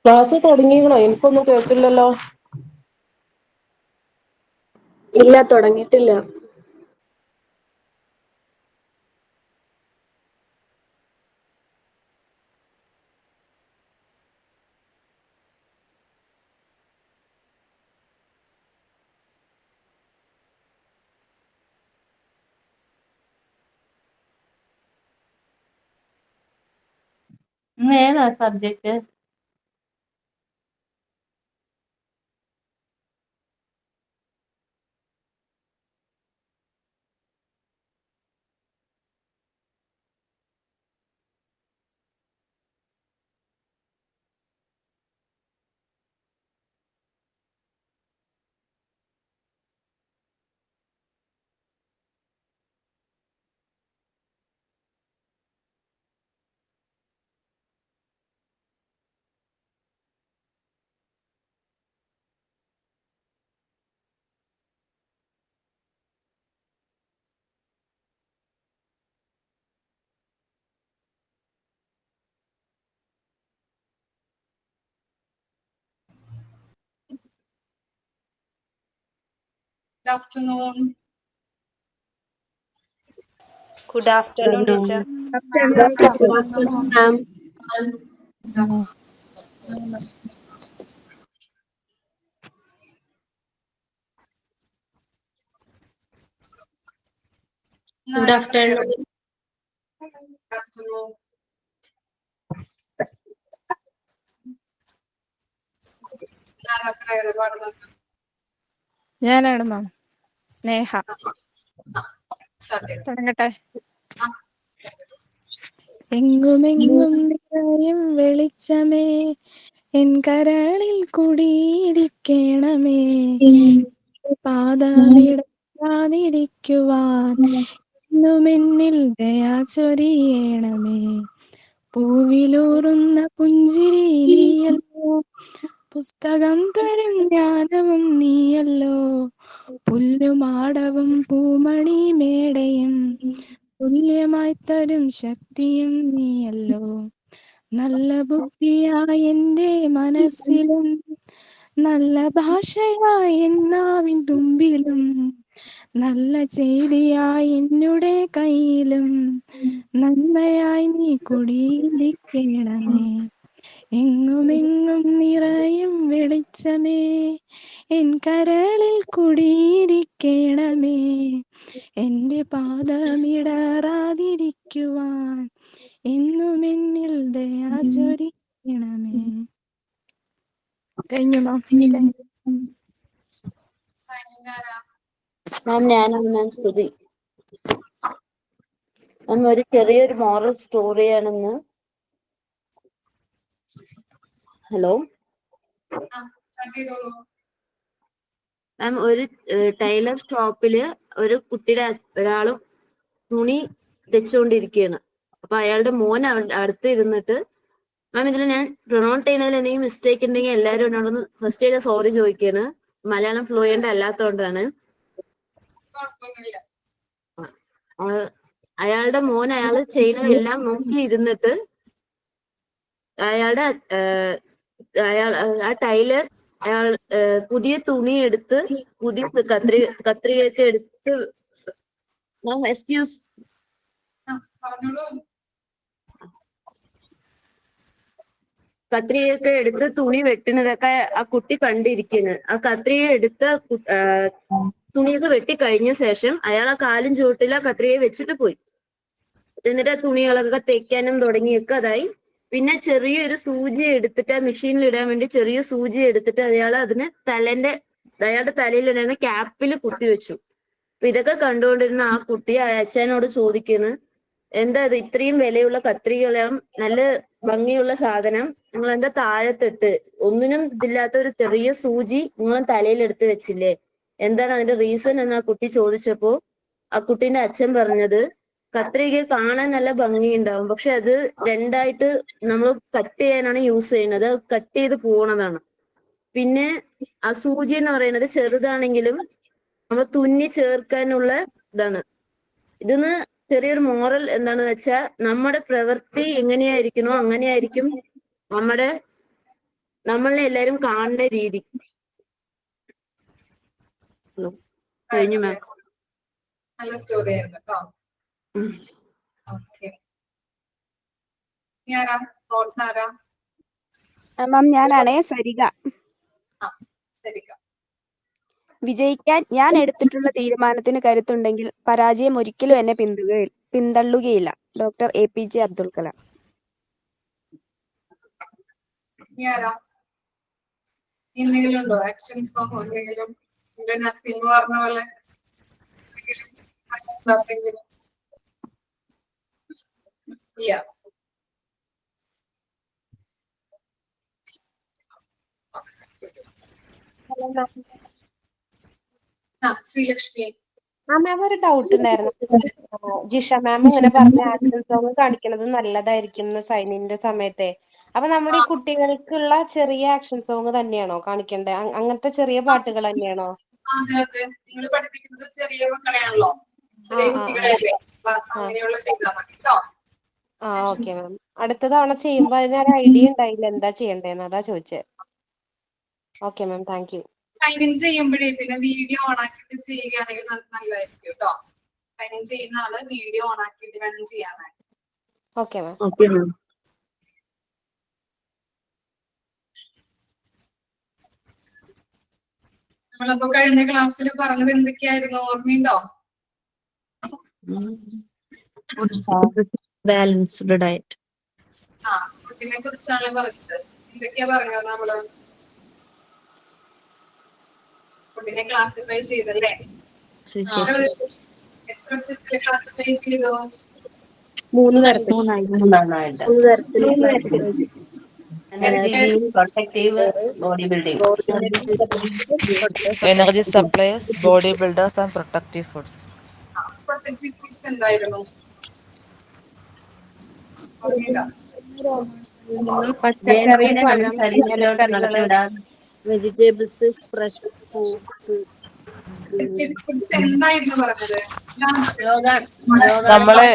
Class തുടങ്ങിക്കണോ? എനിക്കൊന്നും കേൾക്കില്ലല്ലോ. ഇല്ല, തുടങ്ങിയിട്ടില്ല. ഏതാ subject? Good afternoon. Good afternoon, teacher. Good afternoon, ma'am. Good afternoon. Good afternoon. ഞാനാണ് മാം. സ്നേഹ. തുടങ്ങട്ടെ. എങ്ങുമെങ്ങും നിറയും വെളിച്ചമേ, എൻ കരളിൽ കുടിയിരിക്കണമേ, പാദമിടാതിരിക്കുവാൻ എന്നുമെന്നിൽ ദയാ ചൊരിയണമേ. പൂവിലൂറുന്ന പുഞ്ചിരി നീയല്ലോ, പുസ്തകം തരും ജ്ഞാനവും നീയല്ലോ, പുല്ലുമാടവും പൂമണി മേടയും തുല്യമായി തരും ശക്തിയും നീയല്ലോ. നല്ല ബുദ്ധിയായി എൻ്റെ മനസ്സിലും നല്ല ഭാഷയായി എന്നാവിൻ തുമ്പിലും നല്ല ചെയ്തിയായി എന്നുടെ കയ്യിലും നന്മയായി നീ കുടിയിരിക്കണമേ. എങ്ങുമെങ്ങും നിറയും വെളിച്ചമേ, എൻ കരളിൽ കുടിയിരിക്കണമേ, എൻ്റെ പാദമിടറാതിരിക്കുവാൻ എന്നും എന്നിൽ ദയാ ചൊരിയണമേ. കഴിഞ്ഞു മാം. സൈനിങ് ആരാ? മാം ഞാനാണ് മാം ശ്രുതി. മാം ഒരു ചെറിയൊരു മോറൽ സ്റ്റോറിയാണെന്ന്. ഹലോ സ്റ്റാർട്ട് ചെയ്തോളൂ. മാം, ഒരു ടൈലർ ഷോപ്പില് ഒരു കുട്ടിയുടെ ഒരാള് തുണി തെച്ചുകൊണ്ടിരിക്കുകയാണ്. അപ്പൊ അയാളുടെ മോൻ അടുത്ത് ഇരുന്നിട്ട്, മാം ഇതിൽ ഞാൻ പ്രൊണൗൺസ് ചെയ്യുന്നതിൽ എന്തെങ്കിലും മിസ്റ്റേക്ക് ഉണ്ടെങ്കിൽ എല്ലാവരും എന്നോടൊന്ന് ഫസ്റ്റ് ഞാൻ സോറി ചോദിക്കുകയാണ്. മലയാളം ഫ്ലുവൻ്റ് അല്ലാത്തതുകൊണ്ടാണ്. കുഴപ്പമൊന്നുമില്ല. അയാളുടെ മോൻ അയാൾ ചെയ്യുന്നതെല്ലാം നോക്കി ഇരുന്നിട്ട് ആ ടൈലർ അയാൾ പുതിയ തുണി എടുത്ത് പുതിയ കത്രികയൊക്കെ എടുത്ത് എക്സ്ക്യൂസ് പറഞ്ഞോളൂ. കത്രികയൊക്കെ എടുത്ത് തുണി വെട്ടുന്നതൊക്കെ ആ കുട്ടി കണ്ടിരിക്കുന്നു. ആ കത്രിക എടുത്ത് തുണിയൊക്കെ വെട്ടി കഴിഞ്ഞ ശേഷം അയാൾ ആ കാലും ചുവട്ടിൽ ആ കത്രികയെ വെച്ചിട്ട് പോയി. എന്നിട്ട് ആ തുണികളൊക്കെ തേക്കാനും തുടങ്ങിയൊക്കെ അതായി. പിന്നെ ചെറിയൊരു സൂചി എടുത്തിട്ട് ആ മെഷീനിൽ ഇടാൻ വേണ്ടി ചെറിയ സൂചി എടുത്തിട്ട് അയാൾ അതിന് അയാളുടെ തലയിലിടുന്ന ക്യാപ്പിൽ കുത്തിവെച്ചു. അപ്പൊ ഇതൊക്കെ കണ്ടുകൊണ്ടിരുന്ന ആ കുട്ടി അച്ഛനോട് ചോദിക്കുന്നു, എന്താ ഇത് ഇത്രയും വിലയുള്ള കത്രികകളും നല്ല ഭംഗിയുള്ള സാധനം നിങ്ങൾ എന്താ താഴത്തിട്ട് ഒന്നിനും ഇതില്ലാത്ത ഒരു ചെറിയ സൂചി നിങ്ങൾ തലയിലെടുത്ത് വെച്ചില്ലേ, എന്താണ് അതിന്റെ റീസൺ എന്ന് ആ കുട്ടി ചോദിച്ചപ്പോ ആ കുട്ടീന്റെ അച്ഛൻ പറഞ്ഞത്, കത്രിക കാണാൻ നല്ല ഭംഗിയുണ്ടാവും, പക്ഷെ അത് രണ്ടായിട്ട് നമ്മൾ കട്ട് ചെയ്യാനാണ് യൂസ് ചെയ്യുന്നത്, അത് കട്ട് ചെയ്ത് പോണതാണ്. പിന്നെ ആ സൂചി എന്ന് പറയുന്നത് ചെറുതാണെങ്കിലും നമ്മൾ തുന്നി ചേർക്കാനുള്ള ഇതാണ്. ഇതിന്ന് ചെറിയൊരു മോറൽ എന്താണെന്ന് വെച്ചാൽ നമ്മുടെ പ്രവൃത്തി എങ്ങനെയായിരിക്കണോ അങ്ങനെയായിരിക്കും നമ്മളെ എല്ലാരും കാണുന്ന രീതി. കഴിഞ്ഞു മാം. നല്ല സ്റ്റോറി ആയിരുന്നു കേട്ടോ. ഓക്കെ, ആരാ? ആരാ? മാം ഞാനാണേ സരിക. സരിക. വിജയിക്കാൻ ഞാൻ എടുത്തിട്ടുള്ള തീരുമാനത്തിന് കരുത്തുണ്ടെങ്കിൽ പരാജയം ഒരിക്കലും എന്നെ പിന്തള്ളുകയില്ല. Doctor APJ Abdul Kalam. ആരാ? എന്തെങ്കിലും ഉണ്ടോ ആക്ഷൻസോ എന്തെങ്കിലും? നസീം പറഞ്ഞ പോലെ എന്തെങ്കിലും? ഇല്ല. ശ്രീലക്ഷ്മി. മാം ഒരു ഡൗട്ട് ഉണ്ടായിരുന്നു. ജിഷ മാം ഇങ്ങനെ പറഞ്ഞ ആക്ഷൻ സോങ് കാണിക്കുന്നത് നല്ലതായിരിക്കും സൈനിന്റെ സമയത്തെ. അപ്പൊ നമ്മുടെ ഈ കുട്ടികൾക്കുള്ള ചെറിയ ആക്ഷൻ സോങ് തന്നെയാണോ കാണിക്കേണ്ടത്? അങ്ങനത്തെ ചെറിയ പാട്ടുകൾ തന്നെയാണോ? അതെ അതെ, നിങ്ങൾ പഠിപ്പിക്കുന്നത് ചെറിയ മക്കളെയാണല്ലോ, ചെറിയ കുട്ടികളെയല്ലേ. അങ്ങനെയുള്ള ചെയ്താൽ മതി കേട്ടോ. Okay ma'am. അടുത്ത തവണ ചെയ്യുമ്പോ അതിനൊരു ഐഡിയ ഉണ്ടായില്ല എന്താ ചെയ്യണ്ടേന്ന്, അതാ ചോദിച്ചേ. Okay ma'am, thank you. Sign in ചെയ്യുമ്പോഴേ പിന്നെ വീഡിയോ ഓൺ ആക്കിയിട്ട് ചെയ്യുകയാണെങ്കിൽ നല്ലതായിരിക്കും കേട്ടോ. സൈൻ ഇൻ ചെയ്യുന്ന ആള് വീഡിയോ ഓൺ ആക്കിയിട്ട് വേണം ചെയ്യാനായിട്ട്. Okay ma'am. Okay ma'am. നമ്മളപ്പോ കഴിഞ്ഞ ക്ലാസ്സിൽ പറഞ്ഞത് എന്തൊക്കെയായിരുന്നു, ഓർമ്മയുണ്ടോ? Balanced diet. ഫുഡിനെ കുറിച്ചാണ് പറഞ്ഞത്. എന്തൊക്കെയാ പറഞ്ഞത് നമ്മള്? ഫുഡിനെ ക്ലാസിഫൈ ചെയ്തല്ലേ? എത്ര ക്ലാസിഫൈ ചെയ്തോ? 3 തരത്തിൽ. Energy suppliers, bodybuilders and protective foods. Protective foods എന്തായിരുന്നു? പച്ചക്കറി, പഴം, ഇലക്കറികള്, vegetables, fresh fruits. Protective foods എന്തായിരുന്നു പറഞ്ഞത്? നമ്മളെ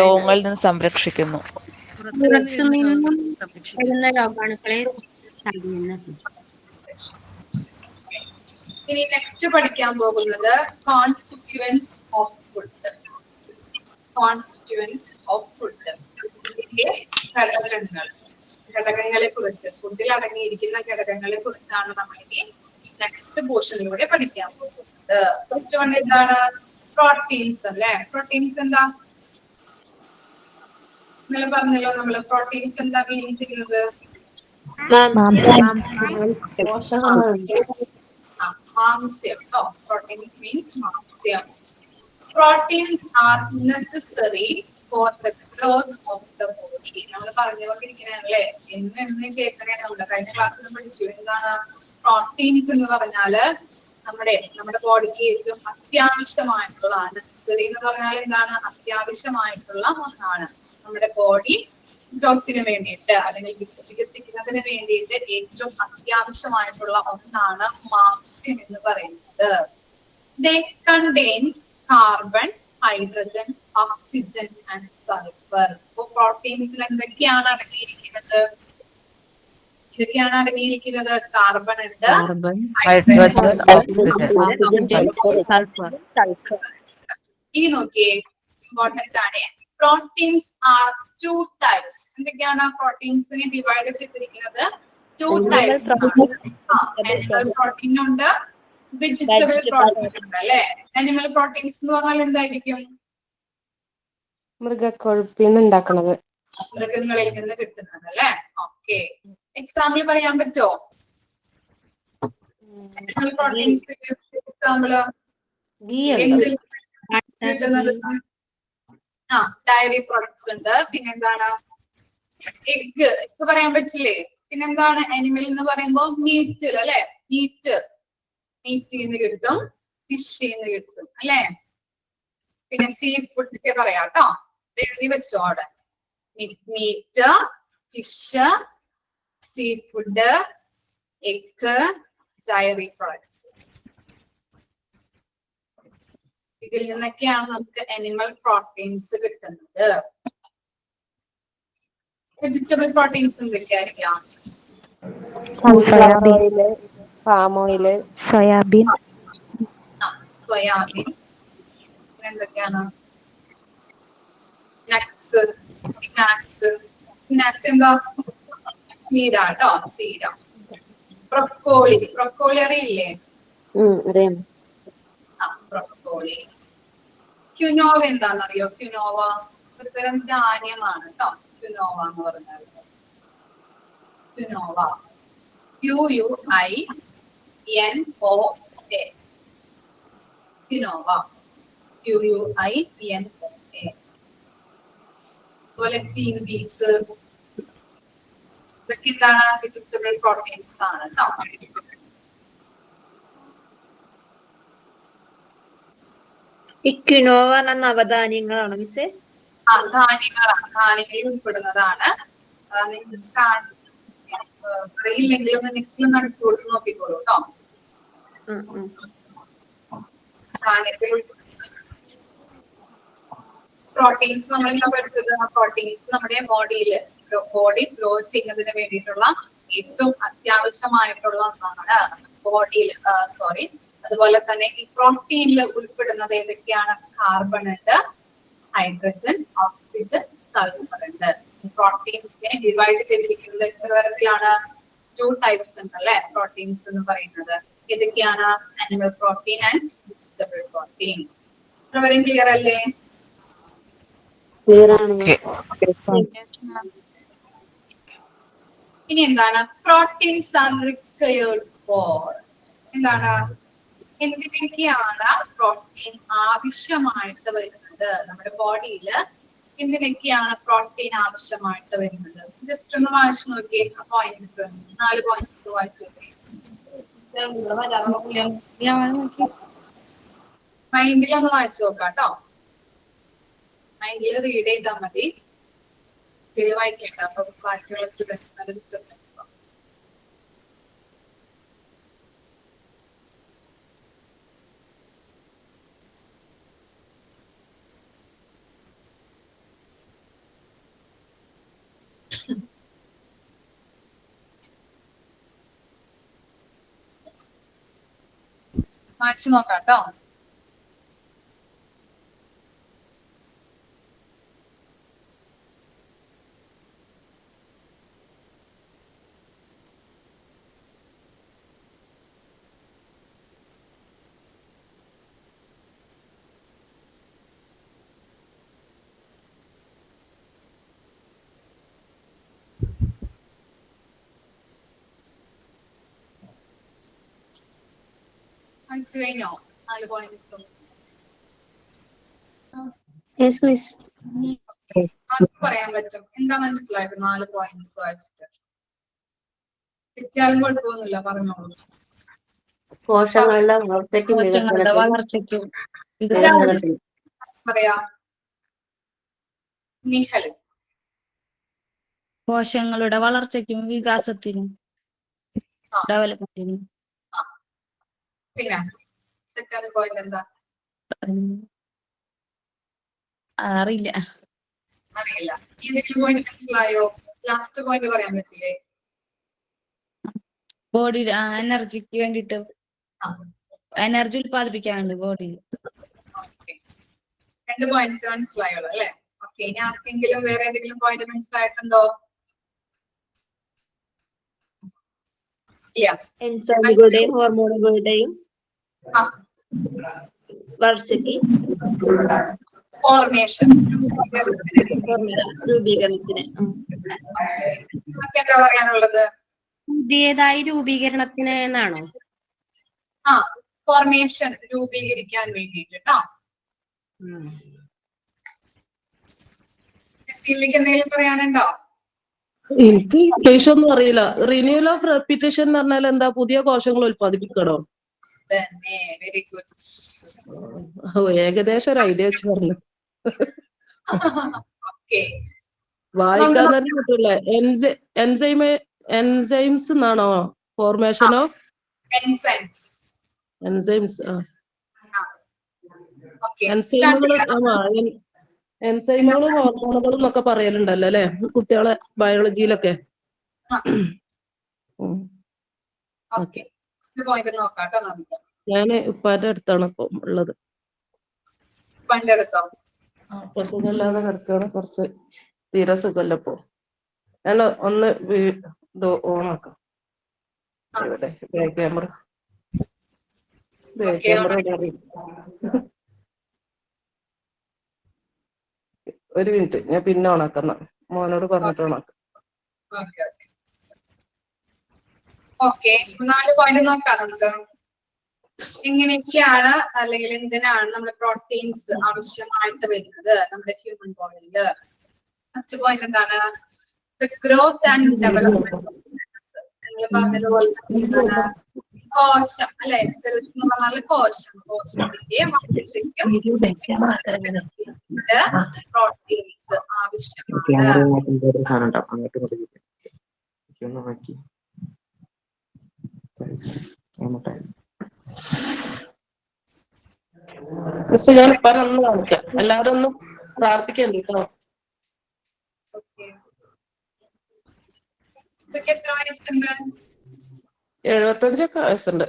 രോഗങ്ങളിൽ നിന്ന് സംരക്ഷിക്കുന്നു. ഇനി നെക്സ്റ്റ് പഠിക്കാൻ പോകുന്നത് constituents of food. Constituents of food, ഇതിലെ ഘടകങ്ങളെ കുറിച്ച്, ഫുഡിൽ അടങ്ങിയിരിക്കുന്ന ഘടകങ്ങളെ കുറിച്ചാണ് നമ്മൾ ഇനി നെക്സ്റ്റ് പോർഷനിലൂടെ പഠിക്കാൻ പോകുന്നത്. ഫസ്റ്റ് വൺ എന്താണ്? പ്രോട്ടീൻസ് അല്ലേ? പ്രോട്ടീൻസ് എന്താ? ഇന്നലെ പറഞ്ഞല്ലോ നമ്മള് പ്രോട്ടീൻസ് എന്താ മീൻ ചെയ്യുന്നത്? മാംസ്യം. പ്രോട്ടീൻസ് മീൻസ് മാംസ്യം. Proteins are necessary for the growth of the body. നമ്മൾ പറഞ്ഞുകൊണ്ടിരിക്കുകയാണല്ലേ, എന്നും കേൾക്കണേ. നമ്മള് കഴിഞ്ഞ ക്ലാസ്സിൽ പഠിച്ചു എന്താണ് പ്രോട്ടീൻസ് എന്ന് പറഞ്ഞാല് നമ്മുടെ ബോഡിക്ക് ഏറ്റവും അത്യാവശ്യമായിട്ടുള്ള, നെസസറി എന്ന് പറഞ്ഞാൽ എന്താണ്, അത്യാവശ്യമായിട്ടുള്ള ഒന്നാണ്. നമ്മുടെ ബോഡി ഗ്രോത്തിന് വേണ്ടിയിട്ട് അല്ലെങ്കിൽ വികസിക്കുന്നതിന് വേണ്ടിയിട്ട് ഏറ്റവും അത്യാവശ്യമായിട്ടുള്ള ഒന്നാണ് മാംസ്യം എന്ന് പറയുന്നത്. They contains carbon, hydrogen, oxygen and sulfur. അപ്പോൾ പ്രോട്ടീൻസിൽ എന്തൊക്കെയാണ് അടങ്ങിയിരിക്കുന്നത്? കാർബൺ ഉണ്ട്, ഹൈഡ്രജൻ, ഓക്സിജൻ, സൾഫർ. ഇനി നോക്കിയേ, ഇമ്പോർട്ടന്റ് ആണ്. Proteins are two types. എന്തൊക്കെയാണ് പ്രോട്ടീൻസിനെ ഡിവൈഡ് ചെയ്തിരിക്കുന്നത്? Two types. ആനിമൽ പ്രോട്ടീൻ ഉണ്ട്, വെജിറ്റബിൾ പ്രോട്ടീൻസ് ഉണ്ട് അല്ലെ. ആനിമൽ പ്രോട്ടീൻസ് എന്ന് പറഞ്ഞാൽ എന്തായിരിക്കും? മൃഗക്കൊഴുപ്പിൽ നിന്ന് ഉണ്ടാക്കുന്നത്, മൃഗങ്ങളിൽ നിന്ന് കിട്ടുന്നത് അല്ലെ. ഓക്കെ, എക്സാമ്പിൾ പറയാൻ പറ്റുമോ? ആനിമൽ പ്രോട്ടീൻസ് എക്സാമ്പിള് കിട്ടുന്നത്? ഡയറി പ്രോഡക്ട്സ് ഉണ്ട്. പിന്നെന്താണ്? എഗ് പറയാൻ പറ്റില്ലേ? പിന്നെന്താണ് ആനിമൽ എന്ന് പറയുമ്പോ? മീറ്റ് അല്ലെ. മീറ്റിൽ നിന്ന് കിട്ടും, ഫിഷിൽ നിന്ന് കിട്ടും അല്ലെ. പിന്നെ സീ ഫുഡ് ഒക്കെ പറയാം കേട്ടോ, എഴുതി വെച്ചോ അവിടെ. Meat, fish, sea food, egg, dairy products. ഇതിൽ നിന്നൊക്കെയാണ് നമുക്ക് അനിമൽ പ്രോട്ടീൻസ് കിട്ടുന്നത്. വെജിറ്റബിൾ പ്രോട്ടീൻസ് എന്തൊക്കെയായിരിക്കാം? Sunflower oil, palm oil, soybean. Soybean. എന്തൊക്കെയാണ്? നട്ട്സ്. എന്താ? ചീര കേട്ടോ, ചീര. ബ്രൊക്കോളി അറിയില്ലേ? അറിയാം. ബ്രൊക്കോളി. ക്യുനോവ എന്താണെന്നറിയോ? ക്യുനോവ ഒരു തരം ധാന്യമാണ് കേട്ടോ. ക്യുനോവ എന്ന് പറഞ്ഞാൽ ക്യുനോവ, QUINOA. Quinoa, QUINOA. അതുപോലെ ഗ്രീൻ പീസ്, ഇതൊക്കെ എന്താണ്? വെജിറ്റബിൾ പ്രോട്ടീൻസ് ആണ് കേട്ടോ. ഈ ക്വിനോവ നവധാന്യങ്ങളാണോ മിസ്സേ? ധാന്യങ്ങളാണ്, ധാന്യങ്ങളിൽ ഉൾപ്പെടുന്നതാണ്. നിങ്ങൾക്ക് അറിയില്ലെങ്കിൽ ഒന്ന് നെറ്റിലൊന്ന് അടിച്ചു കൊടുത്ത് നോക്കിക്കോളൂ കേട്ടോ. ധാന്യത്തിൽ പ്രോട്ടീൻസ് നമ്മൾ എന്താ പഠിച്ചത്? പ്രോട്ടീൻസ് നമ്മുടെ ബോഡി ഗ്രോ ചെയ്യുന്നതിന് വേണ്ടിയിട്ടുള്ള ഏറ്റവും അത്യാവശ്യമായിട്ടുള്ള ഒന്നാണ് ബോഡിയിൽ. അതുപോലെ തന്നെ ഈ പ്രോട്ടീനിൽ ഉൾപ്പെടുന്നത് ഏതൊക്കെയാണ്? കാർബൺ ഉണ്ട്, ഹൈഡ്രജൻ, ഓക്സിജൻ, സൾഫർ ഉണ്ട്. പ്രോട്ടീൻസിനെ ഡിവൈഡ് ചെയ്തിരിക്കുന്നത് എത്ര തരത്തിലാണ്? 2 ടൈപ്സ് ഉണ്ട് അല്ലെ പ്രോട്ടീൻസ് എന്ന് പറയുന്നത്. ഏതൊക്കെയാണ്? Animal protein and vegetable protein. ഇത്രവരെയും ക്ലിയർ അല്ലേ? ഇനി എന്താണ്? Proteins are required for. എന്താണ്? എന്തിനൊക്കെയാണ് പ്രോട്ടീൻ ആവശ്യമായിട്ട് വരുന്നത്? നമ്മുടെ ബോഡിയിൽ എന്തിനൊക്കെയാണ് പ്രോട്ടീൻ ആവശ്യമായിട്ട് വരുന്നത്? ജസ്റ്റ് ഒന്ന് വായിച്ചു നോക്കിയേ. പോയിന്റ്സ് 4 പോയിന്റ്സ് വായിച്ചു നോക്കിയേ. മൈൻഡിൽ ഒന്ന് വായിച്ചു നോക്കാം കേട്ടോ. മൈൻഡിൽ റീഡ് ചെയ്താൽ മതി, ശരി വായിക്കേണ്ട. അപ്പൊ ബാക്കിയുള്ള സ്റ്റുഡൻസിന് അത് ഡിസ്റ്റർബൻസ്. വായിച്ചു നോക്കാം കേട്ടോ. പഠിച്ചു കഴിഞ്ഞോ 4 പോയിന്റ്സും? Yes miss. ആർക്ക് പറയാൻ പറ്റും എന്താ മനസ്സിലായത് 4 പോയിന്റ്സ് വായിച്ചിട്ട്? തെറ്റാലും കുഴപ്പമൊന്നുമില്ല, പറഞ്ഞോളൂ. കോശങ്ങളുടെ വളർച്ചയ്ക്കും കോശങ്ങളുടെ വികസനത്തിനും വളർച്ചയ്ക്കും വികസനത്തിനും പറയാ നിഹൽ. കോശങ്ങളുടെ വളർച്ചയ്ക്കും വികാസത്തിനും ആ, ഡെവലപ്മെന്റിനും. ആ. പിന്നെ സെക്കൻഡ് പോയിന്റ് എന്താ? അറിയില്ല. അറിയില്ല. ഏതെങ്കിലും പോയിന്റ് മനസ്സിലായോ? ലാസ്റ്റ് പോയിന്റ് പറയാൻ പറ്റില്ലേ? ബോഡി എനർജിക്ക് വേണ്ടിട്ട് ആ, എനർജി ഉൽപ്പാദിപ്പിക്കാൻ വേണ്ടി ബോഡിയിൽ. ഓക്കെ. 2 പോയിന്റ്സ് മനസ്സിലായുള്ളൂ അല്ലെ? ഓക്കെ. ഇനി ആർക്കെങ്കിലും വേറെ ഏതെങ്കിലും പോയിന്റ് മനസ്സിലായിട്ടുണ്ടോ? ഇല്ല. എൻസൈമുകളുടെയും ഹോർമോണുകളുടെയും ആ, വളർച്ചയ്ക്ക് ഫോർമേഷൻ രൂപീകരണത്തിന് എന്താ പറയാനുള്ളത്? പുതിയതായി രൂപീകരണത്തിന് എന്നാണോ? ആ, ഫോർമേഷൻ രൂപീകരിക്കാൻ വേണ്ടിയിട്ട് കേട്ടോ. നസീമിക്ക് എന്തെങ്കിലും പറയാനുണ്ടോ? എനിക്ക് ഇംഗ്ലീഷ് ഒന്നും അറിയില്ല. റിന്യൂവൽ ഓഫ് റെപ്പിറ്റേഷൻ എന്ന് പറഞ്ഞാൽ എന്താ? പുതിയ കോശങ്ങൾ ഉൽപ്പാദിപ്പിക്കണോ? തന്നെ, വെരി ഗുഡ്. ഏകദേശം ഒരു ഐഡിയ വെച്ച് പറഞ്ഞു. ഓക്കെ. വായിക്കാൻ തന്നെ കിട്ടില്ല. എൻസൈംസ് എന്നാണോ? Formation of enzymes. Enzymes. Okay. എൻസൈമുകളും ഹോർമോണുകളും എന്നൊക്കെ പറയലുണ്ടല്ലോ അല്ലെ കുട്ടികളെ ബയോളജിയിലൊക്കെ. ഓക്കെ. പോയിന്റ് നോക്കാട്ടോ നമുക്ക്. ഞാന് ഉപ്പാന്റെ അടുത്താണ് ഇപ്പൊ ഉള്ളത്. ഉപ്പാന്റെ അടുത്തോ? അപ്പൊ സുഖമില്ലാതെ കിടക്കാണ്. കുറച്ച് തീരെ സുഖമല്ല ഇപ്പൊ. ഞാൻ ഒന്ന് ഇത് ഓണാക്കാം. ഇവിടെ ബാക്ക് ക്യാമറ ഒരു മിനിറ്റ്, ഞാൻ പിന്നെ ഓണാക്കുന്ന. മോനോട് പറഞ്ഞിട്ട് ഓണാക്കാം. ഓക്കെ. 4 പോയിന്റ് നോക്കാം നമുക്ക്. എങ്ങനെയൊക്കെയാണ് അല്ലെങ്കിൽ എന്തിനാണ് നമ്മുടെ പ്രോട്ടീൻസ് ആവശ്യമായിട്ട് വരുന്നത് നമ്മുടെ ഹ്യൂമൻ ബോഡിയില്? ഫസ്റ്റ് പോയിന്റ് എന്താണ്? The growth and development. നിങ്ങൾ പറഞ്ഞതുപോലെ എന്താണ്? കോശം അല്ലെ? സെൽസ് എന്ന് പറഞ്ഞാൽ കോശം. കോശത്തിന്റെ വളർച്ചയ്ക്കും പ്രോട്ടീൻസ് ആവശ്യമാണ്. ഞാൻ ഇപ്പൊന്ന് കാണിക്കാം. എല്ലാവരും ഒന്ന് പ്രാർത്ഥിക്കണ്ട കേട്ടോ. എത്ര വയസ്സുണ്ട്? 75 വയസ്സുണ്ട്.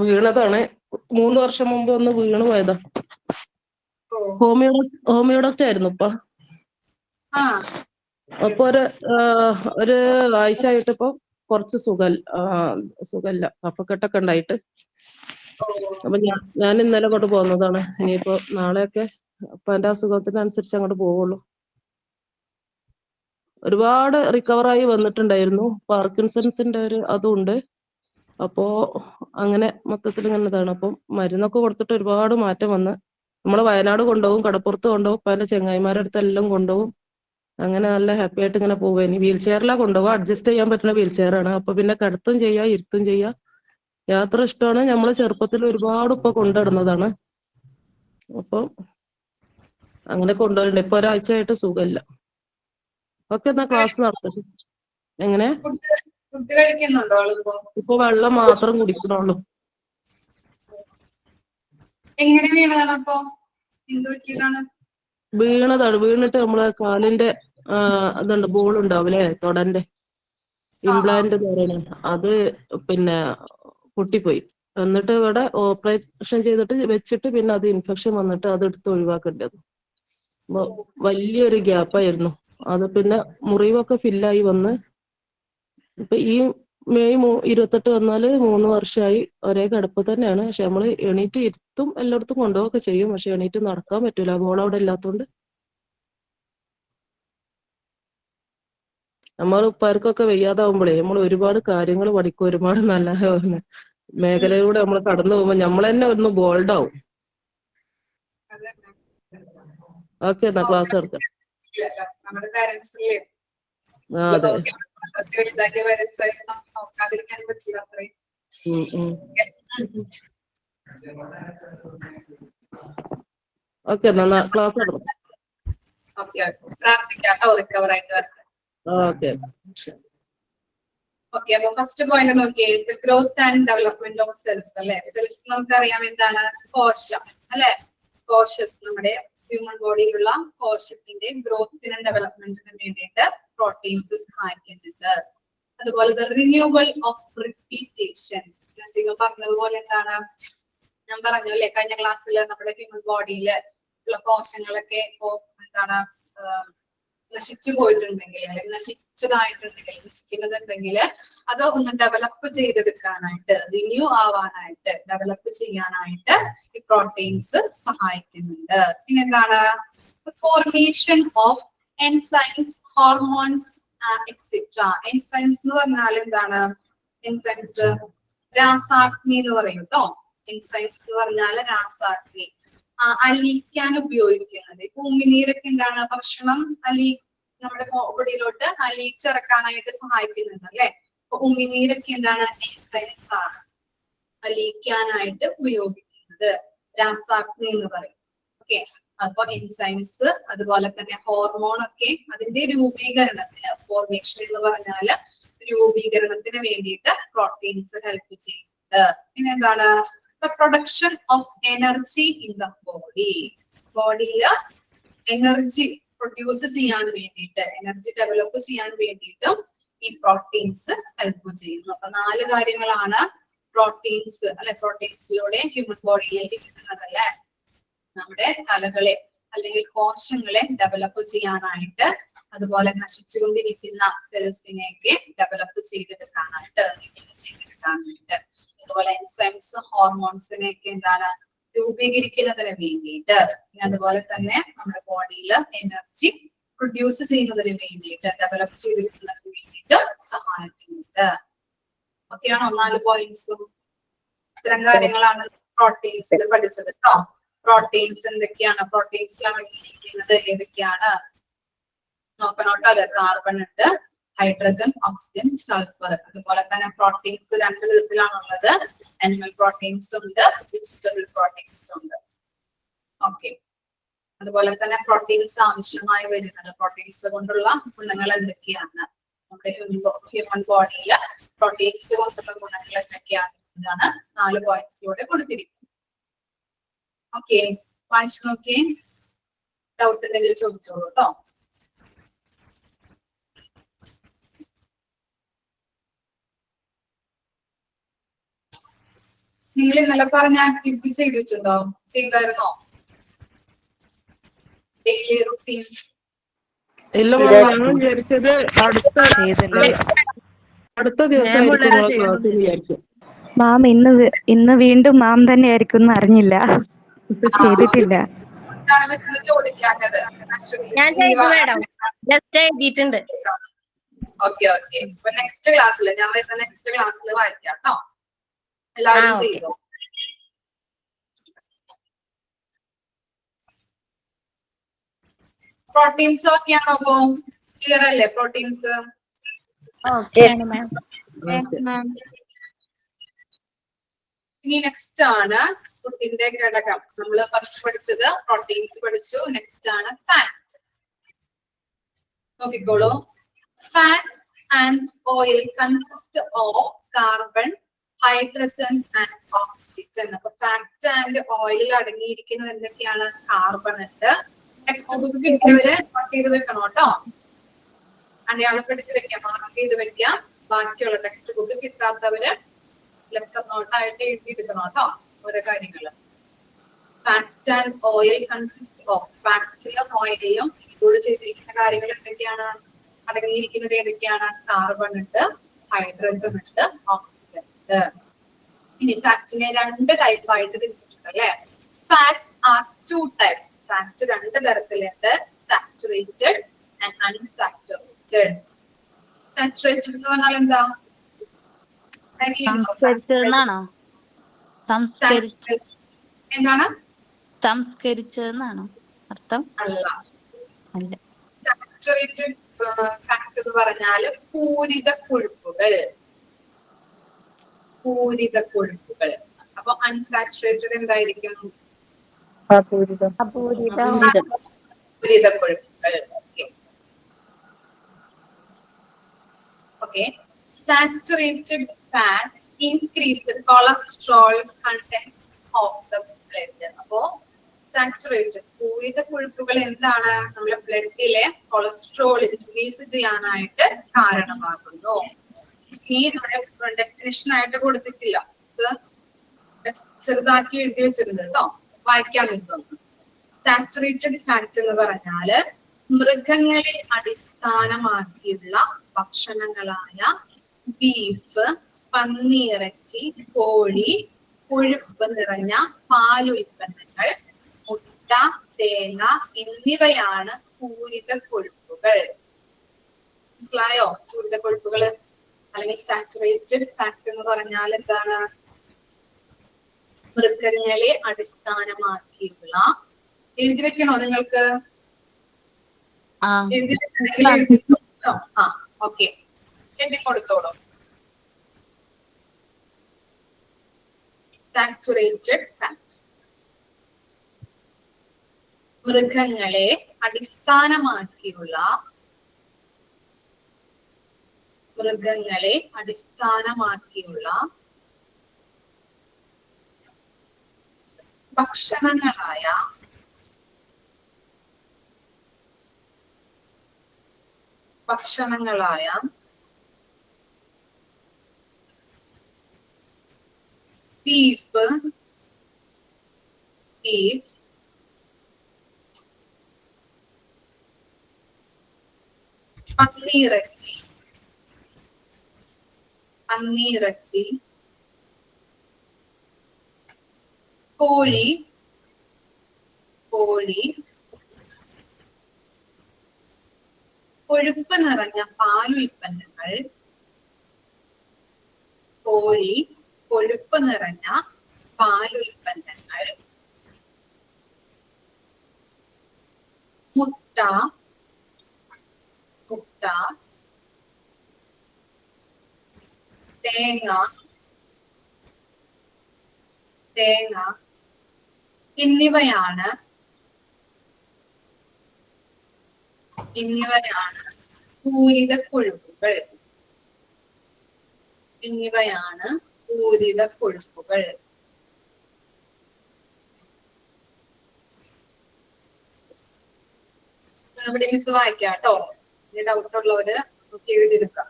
വീണതാണ്. 3 വർഷം മുമ്പ് ഒന്ന് വീണ് പോയതാ. ഹോമിയോ ഡോക്ടർ ആയിരുന്നു ഇപ്പൊ. അപ്പൊ ഒരു ആഴ്ച ആയിട്ട് ഇപ്പൊ കുറച്ച് സുഖല്ല കഫക്കെട്ടൊക്കെ ഉണ്ടായിട്ട്. അപ്പൊ ഞാൻ ഇന്നലെ കൊണ്ട് പോകുന്നതാണ്. ഇനിയിപ്പോ നാളെയൊക്കെ അപ്പൊ എന്റെ അസുഖത്തിനനുസരിച്ച് അങ്ങോട്ട് പോവുള്ളൂ. ഒരുപാട് റിക്കവറായി വന്നിട്ടുണ്ടായിരുന്നു. പാർക്കിൻസൺസിന്റെ അതും ഉണ്ട്. അപ്പോ അങ്ങനെ മൊത്തത്തിൽ ഇങ്ങനെ ഇതാണ്. അപ്പം മരുന്നൊക്കെ കൊടുത്തിട്ട് ഒരുപാട് മാറ്റം വന്ന്. നമ്മള് വയനാട് കൊണ്ടുപോകും, കടപ്പുറത്ത് കൊണ്ടുപോകും, ഇപ്പൊ എന്റെ ചെങ്ങായിമാരുടെ അടുത്തെല്ലാം കൊണ്ടുപോകും. അങ്ങനെ നല്ല ഹാപ്പി ആയിട്ട് ഇങ്ങനെ പോവുക. ഇനി വീൽ ചെയറിലാണ് കൊണ്ടുപോകുക. അഡ്ജസ്റ്റ് ചെയ്യാൻ പറ്റുന്ന വീൽ ചെയറാണ്. അപ്പൊ പിന്നെ കിടത്തും ചെയ്യാം, ഇരുത്തും ചെയ്യാം. യാത്ര ഇഷ്ടമാണ്. നമ്മള് ചെറുപ്പത്തിൽ ഒരുപാട് ഇപ്പൊ കൊണ്ടുനടന്നതാണ്. അപ്പൊ അങ്ങനെ കൊണ്ടുപോയിട്ടുണ്ട്. ഇപ്പൊ ഒരാഴ്ചയായിട്ട് സുഖമില്ല. ഒക്കെ എന്നാ ക്ലാസ് നടത്തട്ടെ. എങ്ങനെ? ഫുഡ് കഴിക്കുന്നുണ്ടോ? ഇപ്പൊ വെള്ളം മാത്രം കുടിക്കണുള്ളൂ. എങ്ങനെ വീണതാണ്? അപ്പൊ എന്ത് പറ്റിയതാണ്? വീണിട്ട് നമ്മളെ കാലിന്റെ അതുണ്ട്, ബോൾ ഉണ്ടാവില്ലേ, തൊടന്റെ ഇംപ്ലാന്റ് എന്ന് പറയുന്നത്, അത് പിന്നെ പൊട്ടിപ്പോയി. എന്നിട്ട് ഇവിടെ ഓപ്പറേഷൻ ചെയ്തിട്ട് വെച്ചിട്ട് പിന്നെ അത് ഇൻഫെക്ഷൻ വന്നിട്ട് അത് എടുത്ത് ഒഴിവാക്കേണ്ടത്. വലിയൊരു ഗ്യാപ്പായിരുന്നു അത്. പിന്നെ മുറിവൊക്കെ ഫില്ലായി വന്ന് ഇപ്പൊ ഈ മെയ് 28 വന്നാല് 3 വർഷമായി. ഒരേ കിടപ്പ് തന്നെയാണ്. പക്ഷെ നമ്മള് എണീറ്റ് ഇരുത്തും, എല്ലായിടത്തും കൊണ്ടുപോകൊക്കെ ചെയ്യും. പക്ഷെ എണീറ്റ് നടക്കാൻ പറ്റൂല, ബോളവിടെ ഇല്ലാത്തോണ്ട്. നമ്മൾ ഉപ്പാർക്കൊക്കെ വയ്യാതാവുമ്പോഴേ നമ്മൾ ഒരുപാട് കാര്യങ്ങൾ പഠിക്കും. ഒരുപാട് നല്ല മേഖലയിലൂടെ നമ്മൾ കടന്നു പോകുമ്പോൾ നമ്മൾ തന്നെ ഒന്ന് ബോൾഡ് ആവും. അതന്നെ. ഓക്കെ, എന്നാ ക്ലാസ് എടുക്കാം. നമ്മുടെ പാരന്റ്സിലെ അതെ. വലുതാക്കിയ പാരന്റ്സ് ആയിട്ട് നമുക്ക് നോക്കാതിരിക്കാൻ പറ്റില്ല അത്രയും. ഓക്കെ, എന്നാ ക്ലാസ് എടുക്കാം. ഓക്കെ, പ്രാർത്ഥിക്കാട്ടോ റിക്കവർ ആയിട്ട് വരട്ടെ. ഓക്കെ. ഓക്കെ, അപ്പൊ ഫസ്റ്റ് പോയിന്റ് നോക്കിയേ, growth and development of cells അല്ലെ. സെൽസ് നമുക്കറിയാം എന്താണ്, കോശം അല്ലെ. നമ്മുടെ ഹ്യൂമൻ ബോഡിയിലുള്ള കോശത്തിന്റെ ഗ്രോത്തിനും ഡെവലപ്മെന്റിനും വേണ്ടിയിട്ട് പ്രോട്ടീൻസ് സഹായിക്കുന്നുണ്ട്. അതുപോലെ റിന്യൂവൽ ഓഫ് റിപ്പീറ്റേഷൻ, പറഞ്ഞതുപോലെ എന്താണ്, ഞാൻ പറഞ്ഞു അല്ലെ കഴിഞ്ഞ ക്ലാസ്സിൽ, നമ്മുടെ ഹ്യൂമൻ ബോഡിയിൽ ഉള്ള കോശങ്ങളൊക്കെ ഇപ്പോ എന്താണ് നശിച്ചു പോയിട്ടുണ്ടെങ്കിൽ അല്ലെങ്കിൽ നശിക്കുന്നതുണ്ടെങ്കിൽ അത് ഒന്ന് ഡെവലപ്പ് ചെയ്തെടുക്കാനായിട്ട്, റിന്യൂ ആവാനായിട്ട്, ഡെവലപ്പ് ചെയ്യാനായിട്ട് ഈ പ്രോട്ടീൻസ് സഹായിക്കുന്നുണ്ട്. പിന്നെ എന്താണ്, formation of enzymes, hormones etcetera. Enzymes എന്ന് പറഞ്ഞാൽ എന്താണ്, എൻസൈംസ് രാസാഗ്നി എന്ന് പറയും കേട്ടോ. എൻസൈംസ് എന്ന് പറഞ്ഞാൽ രാസാഗ്നി, അലിയിക്കാൻ ഉപയോഗിക്കുന്നത്. ഉമിനീരൊക്കെ എന്താണ്, ഭക്ഷണം നമ്മുടെ ബോഡിയിലോട്ട് അലിയിച്ചിറക്കാനായിട്ട് സഹായിക്കുന്നുണ്ട് അല്ലെ. അപ്പൊ ഉമിനീരൊക്കെ എന്താണ്, എൻസൈംസ് ആണ് അലിയിക്കാനായിട്ട് ഉപയോഗിക്കുന്നത്, രാസാഗ്നി എന്ന് പറയും. ഓക്കെ, അപ്പൊ എൻസൈംസ് അതുപോലെ തന്നെ ഹോർമോൺ ഒക്കെ അതിന്റെ രൂപീകരണത്തിന്, ഫോർമേഷൻ എന്ന് പറഞ്ഞാല് രൂപീകരണത്തിന് വേണ്ടിയിട്ട് പ്രോട്ടീൻസ് ഹെൽപ്പ് ചെയ്യുന്നുണ്ട്. പിന്നെ എന്താണ്, production of energy in the body. ബോഡിയിൽ എനർജി പ്രൊഡ്യൂസ് ചെയ്യാൻ വേണ്ടിയിട്ട്, എനർജി ഡെവലപ്പ് ചെയ്യാൻ വേണ്ടിയിട്ടും ഈ പ്രോട്ടീൻസ് ഹെൽപ്പ് ചെയ്യുന്നു. അപ്പൊ 4 കാര്യങ്ങളാണ് പ്രോട്ടീൻസ് അല്ലെ, പ്രോട്ടീൻസിലൂടെ ഹ്യൂമൻ ബോഡിയിലേക്ക് കിട്ടുന്നത് അല്ലെ. നമ്മുടെ കലകളെ അല്ലെങ്കിൽ കോശങ്ങളെ ഡെവലപ്പ് ചെയ്യാനായിട്ട്, അതുപോലെ നശിച്ചുകൊണ്ടിരിക്കുന്ന സെൽസിനെയൊക്കെ ഡെവലപ്പ് ചെയ്തെടുക്കാനായിട്ട്, അതുപോലെ എൻസൈംസ് ഹോർമോൺസിനെയൊക്കെ എന്താണ് രൂപീകരിക്കുന്നതിന് വേണ്ടിയിട്ട്, അതുപോലെ തന്നെ നമ്മുടെ ബോഡിയിൽ എനർജി പ്രൊഡ്യൂസ് ചെയ്യുന്നതിന് വേണ്ടിയിട്ട്, ഡെവലപ്പ് ചെയ്തെടുക്കുന്നതിന് വേണ്ടിയിട്ട് സഹായിക്കുന്നുണ്ട്. ഓക്കെയാണോ 4 പോയിന്റ്സും? ഇത്തരം കാര്യങ്ങളാണ് പ്രോട്ടീൻസിൽ പഠിച്ചത് കേട്ടോ. പ്രോട്ടീൻസ് എന്തൊക്കെയാണ്, പ്രോട്ടീൻസിൽ അടങ്ങിയിരിക്കുന്നത് ഏതൊക്കെയാണ് നോക്കണോട്ടോ. അത് കാർബൺ ഉണ്ട്, ഹൈഡ്രജൻ, ഓക്സിജൻ, സൾഫർ. അതുപോലെ തന്നെ പ്രോട്ടീൻസ് 2 വിധത്തിലാണുള്ളത്, അനിമൽ പ്രോട്ടീൻസ് ഉണ്ട്, വെജിറ്റബിൾ പ്രോട്ടീൻസ് ഉണ്ട്. ഓക്കെ, അതുപോലെ തന്നെ പ്രോട്ടീൻസ് ആവശ്യമായി വരുന്നത്, പ്രോട്ടീൻസ് കൊണ്ടുള്ള ഗുണങ്ങൾ എന്തൊക്കെയാണ്, നമ്മുടെ ഹ്യൂമൻ ബോഡിയിൽ പ്രോട്ടീൻസ് കൊണ്ടുള്ള ഗുണങ്ങൾ എന്തൊക്കെയാണ് എന്നാണ് 4 പോയിന്റ്സിലൂടെ കൊടുത്തിരിക്കുന്നത്. ഓക്കെ, വായിച്ചു നോക്കിയേ, ഡൗട്ട് ഉണ്ടെങ്കിൽ ചോദിച്ചോളൂ കേട്ടോ. നിങ്ങൾ ഇന്നലെ പറഞ്ഞ ആക്ടിവിറ്റി ചെയ്തിട്ടുണ്ടോ, ചെയ്തായിരുന്നോ? ഡെയിലി റുട്ടീൻ ഇല്ല, ഞാൻ വിചാരിച്ചത് അടുത്ത ദിവസമായിരിക്കും ക്ലാസ് വിചാരിച്ചു. മാം ഇന്ന് വീണ്ടും മാം തന്നെ ആയിരിക്കും എന്ന് അറിഞ്ഞില്ല, ചെയ്തിട്ടില്ല. ചോദിക്കാഞ്ഞത്. ഓക്കെ, അപ്പൊ നെക്സ്റ്റ് ക്ലാസ്സിൽ, ഞാൻ വരുന്ന നെക്സ്റ്റ് ക്ലാസ്സിൽ വായിക്കാം കേട്ടോ. എല്ലാവരും ചെയ്തോ. പ്രോട്ടീൻസ് ഒക്കെയാണോ അപ്പൊ ക്ലിയർ അല്ലേ? പ്രോട്ടീൻസ് ഇനി നെക്സ്റ്റ് ആണ് ഫുഡിന്റെ ഘടകം. നമ്മൾ ഫസ്റ്റ് പഠിച്ചത് പ്രോട്ടീൻസ് പഠിച്ചു. നെക്സ്റ്റ് ആണ് ഫാറ്റ്. നോക്കിക്കോളൂ. Fats and oil consist of carbon, hydrogen and oxygen. അപ്പൊ ഫാറ്റ് ആൻഡ് ഓയിലിൽ അടങ്ങിയിരിക്കുന്നത് എന്തൊക്കെയാണ്? കാർബൺ ഉണ്ട്. ടെക്സ്റ്റ് ബുക്ക് കിട്ടിയവര് നോട്ട് ചെയ്ത് വെക്കണം കേട്ടോ. അടയാളപ്പെടുത്തി വെക്കാം, മാർക്ക് ചെയ്ത് വെക്കാം. ബാക്കിയുള്ള ടെക്സ്റ്റ് ബുക്ക് കിട്ടാത്തവര് ലെക്ചർ നോട്ടായിട്ട് എഴുതിയെടുക്കണം കേട്ടോ ഓരോ കാര്യങ്ങള്. Fat and oil consist of, ഫാറ്റിലും ഓയിലിലും ഇൻക്ലൂഡ് ചെയ്തിരിക്കുന്ന കാര്യങ്ങൾ എന്തൊക്കെയാണ്? അടങ്ങിയിരിക്കുന്നത് ഏതൊക്കെയാണ്? കാർബൺ ഉണ്ട്, ഹൈഡ്രജൻ ഉണ്ട്, ഓക്സിജൻ ഉണ്ട്. ഇനി ഫാറ്റിനെ 2 ടൈപ്പായിട്ട് തിരിച്ചിട്ടുണ്ട് അല്ലെ. Fats R 2 types. ഫാറ്റ് 2 തരത്തിലുണ്ട്, സാച്ചുറേറ്റഡ് ആൻഡ് അൺസാച്ചുറേറ്റഡ്. സാച്ചുറേറ്റഡ് എന്ന് പറഞ്ഞാൽ എന്താ? എന്താണ്? സംസ്കരിച്ചതെന്നാണോ അർത്ഥം? അല്ല. അല്ല. സാച്ചുറേറ്റഡ് ഫാറ്റ് എന്ന് പറഞ്ഞാല് പൂരിത കൊഴുപ്പുകൾ. പൂരിത കൊഴുപ്പുകൾ. അപ്പൊ അൺസാച്ചുറേറ്റഡ് എന്തായിരിക്കും? അപൂരിതം. പൂരിത കൊഴുപ്പുകൾ. Okay. Saturated fats increase the cholesterol content of the blood. അപ്പോ സാച്ചുറേറ്റഡ് പൂരിത കൊഴുപ്പുകൾ എന്താണ്? നമ്മുടെ ബ്ലഡിലെ കൊളസ്ട്രോൾ ഇൻക്രീസ് ചെയ്യാനായിട്ട് കാരണമാകുന്നു. ഈ നമ്മുടെ ഡെഫിനിഷൻ ആയിട്ട് കൊടുത്തിട്ടില്ല, ചെറുതാക്കി എഴുതി വെച്ചിട്ടുണ്ട് കേട്ടോ, വായിക്കാൻ മിസ് ഒന്ന്. സാച്ചുറേറ്റഡ് ഫാറ്റ് എന്ന് പറഞ്ഞാല് മൃഗങ്ങളെ അടിസ്ഥാനമാക്കിയുള്ള ഭക്ഷണങ്ങളായ ബീഫ്, പന്നിയിറച്ചി, കോഴി, കൊഴുപ്പ് നിറഞ്ഞ പാലുൽപ്പന്നങ്ങൾ, മുട്ട, തേങ്ങ എന്നിവയാണ് പൂരിത കൊഴുപ്പുകൾ. മനസ്സിലായോ? പൂരിത കൊഴുപ്പുകൾ അല്ലെങ്കിൽ സാച്ചുറേറ്റഡ് ഫാറ്റ് എന്ന് പറഞ്ഞാൽ എന്താണ്? മൃഗങ്ങളെ അടിസ്ഥാനമാക്കിയുള്ള. എഴുതി വെക്കണോ നിങ്ങൾക്ക്? എഴുതി വെക്കണോ? ഓക്കെ, എഴുതി കൊടുത്തോളൂ. സാച്ചുറേറ്റഡ് ഫാറ്റ് മൃഗങ്ങളെ അടിസ്ഥാനമാക്കിയുള്ള ഭക്ഷണങ്ങളായ ബീഫ്, പന്നിയിറച്ചി, കോഴി, കൊഴുപ്പ് നിറഞ്ഞ പാലുൽപ്പന്നങ്ങൾ, മുട്ട, തേങ്ങ എന്നിവയാണ് പൂരിത കൊഴുപ്പുകൾ. നമ്മുടെ മിസ് വായിക്കാം കേട്ടോ, ഡൗട്ട് ഉള്ളവര് എഴുതിയെടുക്കാം.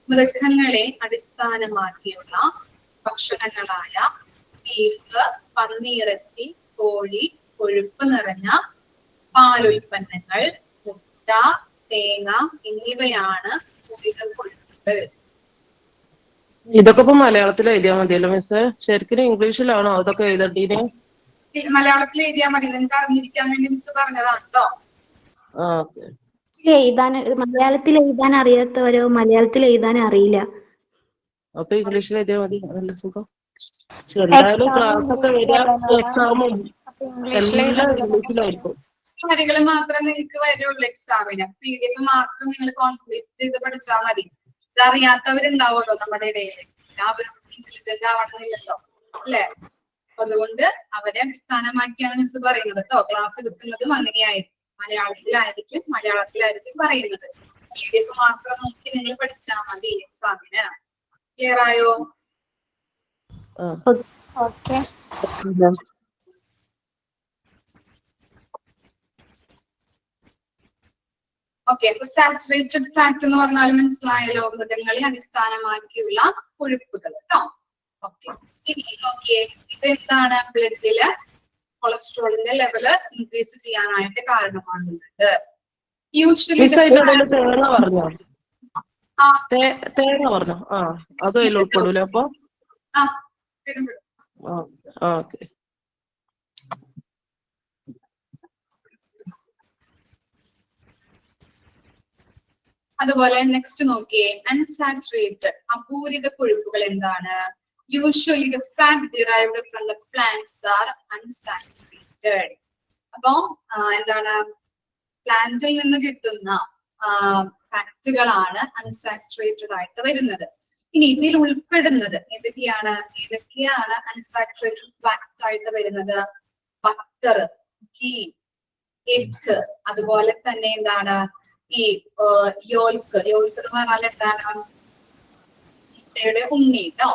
മൃഗങ്ങളെ അടിസ്ഥാനമാക്കിയുള്ള ഭക്ഷണങ്ങളായ ബീഫ്, പന്നിയിറച്ചി, കോഴി, കൊഴുപ്പ് നിറഞ്ഞ പാലുൽപ്പന്നങ്ങൾ, മുട്ട, തേങ്ങ എന്നിവയാണ് പൂരിത കൊഴുപ്പുകൾ. ഇതൊക്കെ ഇപ്പൊ മലയാളത്തിൽ എഴുതിയാൽ മതിയല്ലോ മിസ്? ശരിക്കും ഇംഗ്ലീഷിലാണോ അതൊക്കെ എഴുതണ്ടീന്? മലയാളത്തിൽ എഴുതിയാൽ മതി, നിങ്ങൾക്ക് അറിഞ്ഞിരിക്കാൻ വേണ്ടി മിസ് പറഞ്ഞതാണ് കേട്ടോ. മലയാളത്തിൽ എഴുതാൻ അറിയാത്തവരോ മലയാളത്തിൽ എഴുതാൻ അറിയില്ല. അപ്പൊ ഇംഗ്ലീഷിൽ എഴുതിയാൽ മതി, നല്ല സുഖം. പക്ഷെ എന്തായാലും ക്ലാസ് ഒക്കെ വരിക, എക്സാമും എല്ലാം ഇംഗ്ലീഷിലായിരിക്കും. കാര്യങ്ങൾ മാത്രമേ നിങ്ങൾക്ക് വരുള്ളൂ എക്സാമിന്. PDF മാത്രം നിങ്ങൾ കോൺസെൻട്രേറ്റ് ചെയ്ത് പഠിച്ചാൽ മതി. ഇതറിയാത്തവരുണ്ടാവുമല്ലോ നമ്മുടെ ഇടയിൽ, എല്ലാവരും ഇന്റലിജന്റ് ആവണമെന്നില്ലല്ലോ അല്ലെ? അതുകൊണ്ട് അവരെ അടിസ്ഥാനമാക്കിയാണ് മിസ് പറയുന്നത് കേട്ടോ. ക്ലാസ് എടുക്കുന്നതും അങ്ങനെയായിരിക്കും, മലയാളത്തിലായിരിക്കും പറയുന്നത്. PDF മാത്രം നോക്കി നിങ്ങൾ പഠിച്ചാൽ മതി എക്സാമിന്. ക്ലിയർ ആയോ? ഓക്കെ. ഓക്കെ, അപ്പൊ സാച്ചുറേറ്റഡ് ഫാറ്റ് എന്ന് പറഞ്ഞാൽ മനസ്സിലായല്ലോ, മൃഗങ്ങളെ അടിസ്ഥാനമാക്കിയുള്ള കൊഴുപ്പുകൾ കേട്ടോ. ഓക്കെ, ഇനി നോക്കിയേ, ഇതെന്താണ്? ബ്ലഡില് കൊളസ്ട്രോളിന്റെ ലെവല് ഇൻക്രീസ് ചെയ്യാനായിട്ട് കാരണമാകുന്നത്. യൂഷ്വലി തേങ്ങ പറഞ്ഞോ? തേങ്ങ പറഞ്ഞോ? അത് അതിൽ ഉൾപ്പെടൂല അപ്പൊ? ഓക്കെ. അതുപോലെ നെക്സ്റ്റ് നോക്കിയേ, അൺസാച്ചുറേറ്റഡ് അപൂരിത കൊഴുപ്പുകൾ എന്താണ്? Usually the fat derived from the plants are unsaturated. അപ്പോ എന്താണ് പ്ലാന്റിൽ നിന്ന് കിട്ടുന്ന ഫാറ്റുകളാണ് അൺസാച്ചുറേറ്റഡ് ആയിട്ട് വരുന്നത്. ഇനി ഇതിൽ ഉൾപ്പെടുന്നത് ഏതൊക്കെയാണ് അൺസാച്ചുറേറ്റഡ് ഫാറ്റ് ആയിട്ട് വരുന്നത്? ബട്ടർ, ഗീ, എഗ്, അതുപോലെ തന്നെ എന്താണ് ഈ യോൾക്ക് എന്ന് പറഞ്ഞാൽ എന്താണ് മുട്ടയുടെ ഉണ്ണി ട്ടോ.